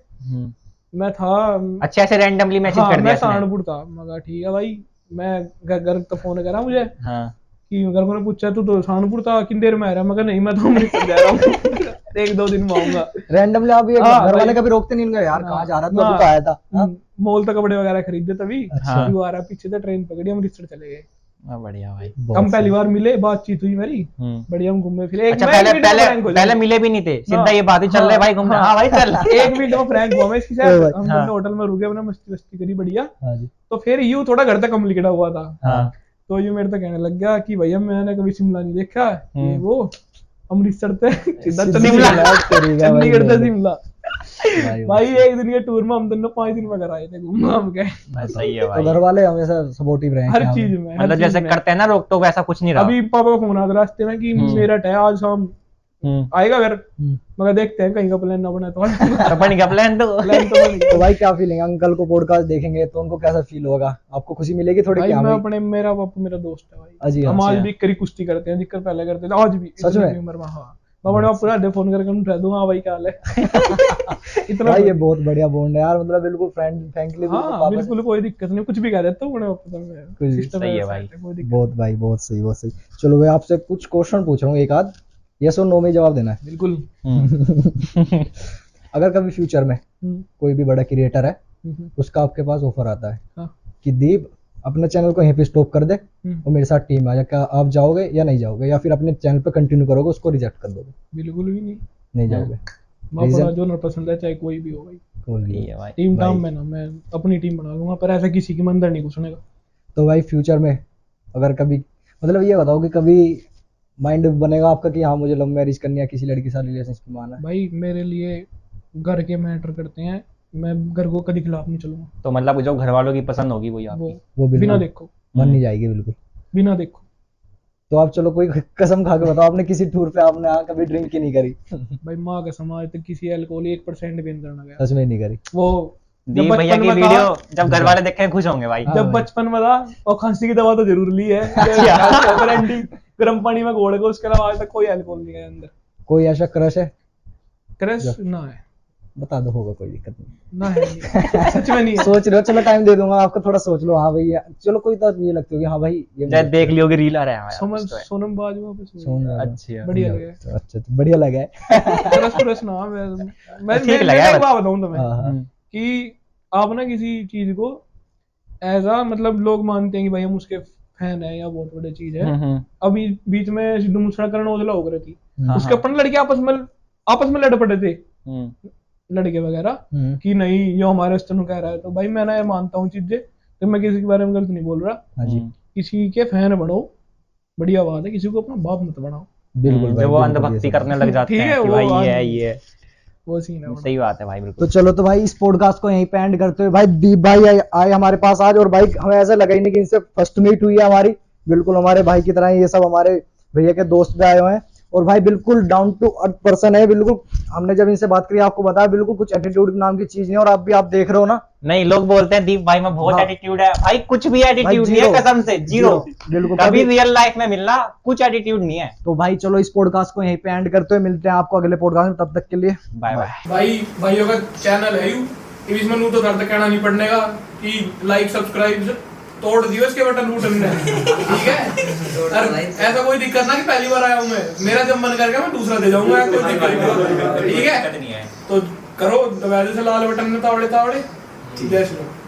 Speaker 1: मैं था,
Speaker 2: अच्छा ऐसे रैंडमली मैसेज
Speaker 1: हाँ,
Speaker 2: कर दिया
Speaker 1: मैं
Speaker 2: इसने?
Speaker 1: सहारनपुर था। मैं कहा ठीक है भाई, मैं घर तो फोन करा मुझे
Speaker 2: हाँ।
Speaker 1: कि घर को ने पूछा तू तो सहारनपुर था, कितनी देर में आ रहा है? मैं कहा नहीं, मैं तो अमृतसर जा रहा हूँ 1-2 दिन में आऊंगा।
Speaker 3: रैंडमली आप ये
Speaker 1: हाँ,
Speaker 3: घर वाले
Speaker 1: भाई।
Speaker 3: कभी रोकते नहीं होंगे यार,
Speaker 1: हाँ,
Speaker 3: कहाँ जा रहा तू? अभी तो आया था। हाँ?
Speaker 1: मॉल तक कपड़े वगैरह खरीदे तभी।
Speaker 3: अच्छा।
Speaker 1: तू आ रहा पीछे से, ट्रेन पकड़ी अमृतसर चले गए।
Speaker 2: बढ़िया भाई।
Speaker 1: हम पहली बार मिले, बातचीत हुई मेरी, बढ़िया, हम घूमे फिरे।
Speaker 2: अच्छा,
Speaker 1: मैं
Speaker 2: पहले
Speaker 1: एक वीडियो
Speaker 2: पहले
Speaker 1: प्रैंक हो
Speaker 2: पहले
Speaker 1: जाएगा।
Speaker 2: मिले भी नहीं थे, सीधा
Speaker 1: हाँ,
Speaker 2: ये बात ही चल रहे भाई घूमने। हाँ भाई चल।
Speaker 1: एक वीडियो प्रैंक हुआ मैं इसके साथ।
Speaker 3: हाँ।
Speaker 1: हम दोनों होटल में रुके, अपने मस्ती वस्ती करी बढ़िया।
Speaker 3: हाँ जी।
Speaker 1: तो फिर यूं थोड़ा घर तक कम्प्लीट हुआ था।
Speaker 2: हाँ।
Speaker 1: तो यूं मेरे तक कहने लग गया कि भैया मैंने कभी शिमला नहीं देखा, ये वो अमृतसर से सीधा चंडीगढ़ से शिमला। भाई एक दिन के टूर में हम दोनों 5 दिन में घर आए थे घूम घाम के।
Speaker 2: सही है
Speaker 3: तो
Speaker 2: भाई।
Speaker 3: घर वाले हमेशा सपोर्टिव रहे हैं
Speaker 1: हर
Speaker 3: कि
Speaker 1: चीज में, हर
Speaker 2: मतलब
Speaker 1: चीज
Speaker 2: जैसे
Speaker 1: में।
Speaker 2: करते हैं ना रोक टोक, वैसा कुछ नहीं रहा।
Speaker 1: अभी पापा का फोन आता रास्ते में कि मेरा है आज शाम आएगा घर। मगर देखते हैं कहीं का प्लान ना बना तो
Speaker 2: बन गया प्लान तो।
Speaker 1: प्लान तो बन गया।
Speaker 3: तो भाई क्या फीलिंग? अंकल को पॉडकास्ट देखेंगे तो उनको कैसा फील होगा? आपको खुशी मिलेगी थोड़ी?
Speaker 1: भाई
Speaker 3: क्या
Speaker 1: मैं
Speaker 3: भाई?
Speaker 1: अपने, मेरा पापा मेरा दोस्त है भाई।
Speaker 3: अजी,
Speaker 1: हम आज
Speaker 3: अच्छा।
Speaker 1: भी करी कुश्ती करते हैं, जिक्र पहले करते थे, आज भी
Speaker 3: सच में?
Speaker 1: इतनी उम्र में। हाँ, मैं बड़े पूरा डे फोन करके उठा दूं, हाँ भाई क्या हाल है। इतना
Speaker 3: भाई ये बहुत बढ़िया बॉन्ड है यार, मतलब बिल्कुल फ्रेंकली।
Speaker 1: हाँ, बिल्कुल कोई दिक्कत नहीं, कुछ भी कह देता हूँ बड़े पापा
Speaker 3: कुछ
Speaker 1: सिस्टम
Speaker 2: सही है भाई।
Speaker 1: कोई दिक्कत
Speaker 3: बहुत भाई, बहुत सही, बहुत सही। चलो भाई आपसे कुछ क्वेश्चन पूछ रहा हूँ, एक आध यस और नो में जवाब देना है।
Speaker 1: बिल्कुल।
Speaker 3: अगर कभी फ्यूचर में कोई भी बड़ा क्रिएटर है, उसका आपके पास ऑफर आता है
Speaker 1: हाँ।
Speaker 3: कि दीप अपने चैनल को यहीं पे स्टॉप कर दे और मेरे साथ टीम आ जाए, क्या आप जाओगे या नहीं जाओगे? या फिर अपने चैनल पे कंटिन्यू करोगे, उसको रिजेक्ट कर दोगे?
Speaker 1: बिल्कुल भी नहीं,
Speaker 3: नहीं जाओगे?
Speaker 1: मैं अपना जो ना पसंद है चाहे कोई भी हो भाई।
Speaker 3: कोई भी।
Speaker 2: सही है भाई।
Speaker 1: टीम टाइम में ना, मैं अपनी टीम बना लूंगा, पर ऐसा किसी के अंदर नहीं घुसने का।
Speaker 3: तो भाई फ्यूचर में अगर कभी, मतलब ये बताओ कि कभी माइंड बनेगा आपका कि हाँ मुझे लव मैरिज करनी है, किसी लड़की के साथ रिलेशनशिप में आना है?
Speaker 1: भाई मेरे लिए घर के मैटर करते हैं, मैं घर को कभी खिलाफ नहीं चलूंगा।
Speaker 2: तो मतलब जो घर वालों की पसंद होगी वही आपकी।
Speaker 3: वो
Speaker 1: बिना
Speaker 3: बिल्कुल
Speaker 1: देखो,
Speaker 3: मन नहीं जाएगी बिल्कुल।
Speaker 1: बिना देखो।
Speaker 3: तो आप चलो कोई कसम खा के बताओ, आपने किसी टूर पे आपने कभी ड्रिंक ही नहीं करी?
Speaker 1: भाई माँ का समाज तक किसी अल्कोहल 1% भी अंदर ना गया।
Speaker 3: सच में नहीं करी?
Speaker 1: वो जब
Speaker 2: दीप भैया
Speaker 1: बचपन
Speaker 2: की
Speaker 1: में
Speaker 2: वीडियो
Speaker 1: था,
Speaker 2: जब घर वाले देखे खुश होंगे भाई।
Speaker 3: हाँ
Speaker 1: जब
Speaker 3: भाई।
Speaker 1: बचपन में था, और खांसी की दवा तो जरूर ली है, ब्रांडी गर्म पानी में घोल के, उसके अलावा आज तक कोई अल्कोहल नहीं है अंदर।
Speaker 3: कोई ऐसा क्रश है?
Speaker 1: क्रश ना है,
Speaker 3: बता दो, होगा, कोई दिक्कत नहीं।
Speaker 1: ना है नहीं। सच में नहीं है।
Speaker 3: सोच रहे हो? चलो टाइम दे दूंगा आपको, थोड़ा सोच लो। हाँ भैया चलो, कोई तो ये लगती होगी हाँ भाई ये
Speaker 2: जब देख लियोगे रील आ रहा है
Speaker 1: समझ, सोनम बाजवा पे
Speaker 3: सोन रहा है।
Speaker 2: अच्छा
Speaker 1: बढ़िया लगे।
Speaker 3: अच्छा तो बढ़िया लगा है।
Speaker 1: क्रश ना, मैं
Speaker 2: ठीक लगा है
Speaker 1: एक बात बताऊं तुम्हें
Speaker 3: हाँ, हाँ।
Speaker 1: कि आप ना किसी चीज को ऐसा, मतलब लोग मानते हैं कि भाई हम उसके फैन है या बहुत बड़ी चीज है। अभी बीच में सिद्धू मूसेवाला ओझला हो गई थी, उसके अपन लड़के आपस में लड़ पड़े थे, लड़के वगैरह, कि नहीं ये हमारे स्तन कह रहा है। तो भाई मैं ना ये मानता हूँ चीजें, तो मैं किसी के बारे में गलत नहीं बोल रहा।
Speaker 3: हाँ जी।
Speaker 1: किसी के फैन बनो, बढ़िया बात है, किसी को अपना बाप मत बनाओ।
Speaker 3: बिल्कुल भाई,
Speaker 2: जब वो
Speaker 3: बिल्कुल
Speaker 2: अंधभक्ति
Speaker 3: ये
Speaker 2: करने लग जाते
Speaker 1: ठीक
Speaker 2: हैं
Speaker 1: है,
Speaker 2: कि
Speaker 1: वो
Speaker 2: भाई ये
Speaker 1: वो सीन है।
Speaker 2: सही बात है भाई
Speaker 3: तो
Speaker 2: बिल्कुल।
Speaker 3: चलो, तो भाई इस पॉडकास्ट को यहीं पे एंड करते हुए, भाई दीप भाई आए हमारे पास आज, और भाई हमें ऐसा लगा ही नहीं कि इनसे फर्स्ट मीट हुई है हमारी। बिल्कुल हमारे भाई की तरह ही ये सब हमारे भैया के दोस्त भी आए हुए हैं, और भाई बिल्कुल डाउन टू अर्थ पर्सन है, बिल्कुल। हमने जब इनसे बात करी आपको बताया बिल्कुल कुछ एटीट्यूड नाम की चीज नहीं है, और आप देख रहे हो ना।
Speaker 2: नहीं, लोग बोलते हैं दीप भाई में बहुत
Speaker 3: हाँ।
Speaker 2: एटीट्यूड है, भाई कुछ भी एटीट्यूड नहीं है,
Speaker 3: जीरो।
Speaker 2: कसम से जीरो।
Speaker 3: बिल्कुल
Speaker 2: कभी रियल लाइफ में मिलना, कुछ एटीट्यूड नहीं है।
Speaker 3: तो भाई चलो इस पॉडकास्ट को यहीं पे एंड करते हुए मिलते हैं आपको अगले पॉडकास्ट में, तब तक के लिए
Speaker 2: बाय बाय।
Speaker 1: भाई भाइयों का चैनल है यू, इसमें नू तो दर्द कहना नहीं पड़ने का कि लाइक सब्सक्राइब तोड़ दियो इसके बटन वूटन में, ठीक है। और ऐसा कोई दिक्कत ना कि पहली बार आया हूँ मैं, मेरा जब मन करके मैं दूसरा दे जाऊंगा, कोई दिक्कत नहीं, ठीक है। तो करो वैसे से लाल बटन में तावड़े तावड़े, जय श्री राम।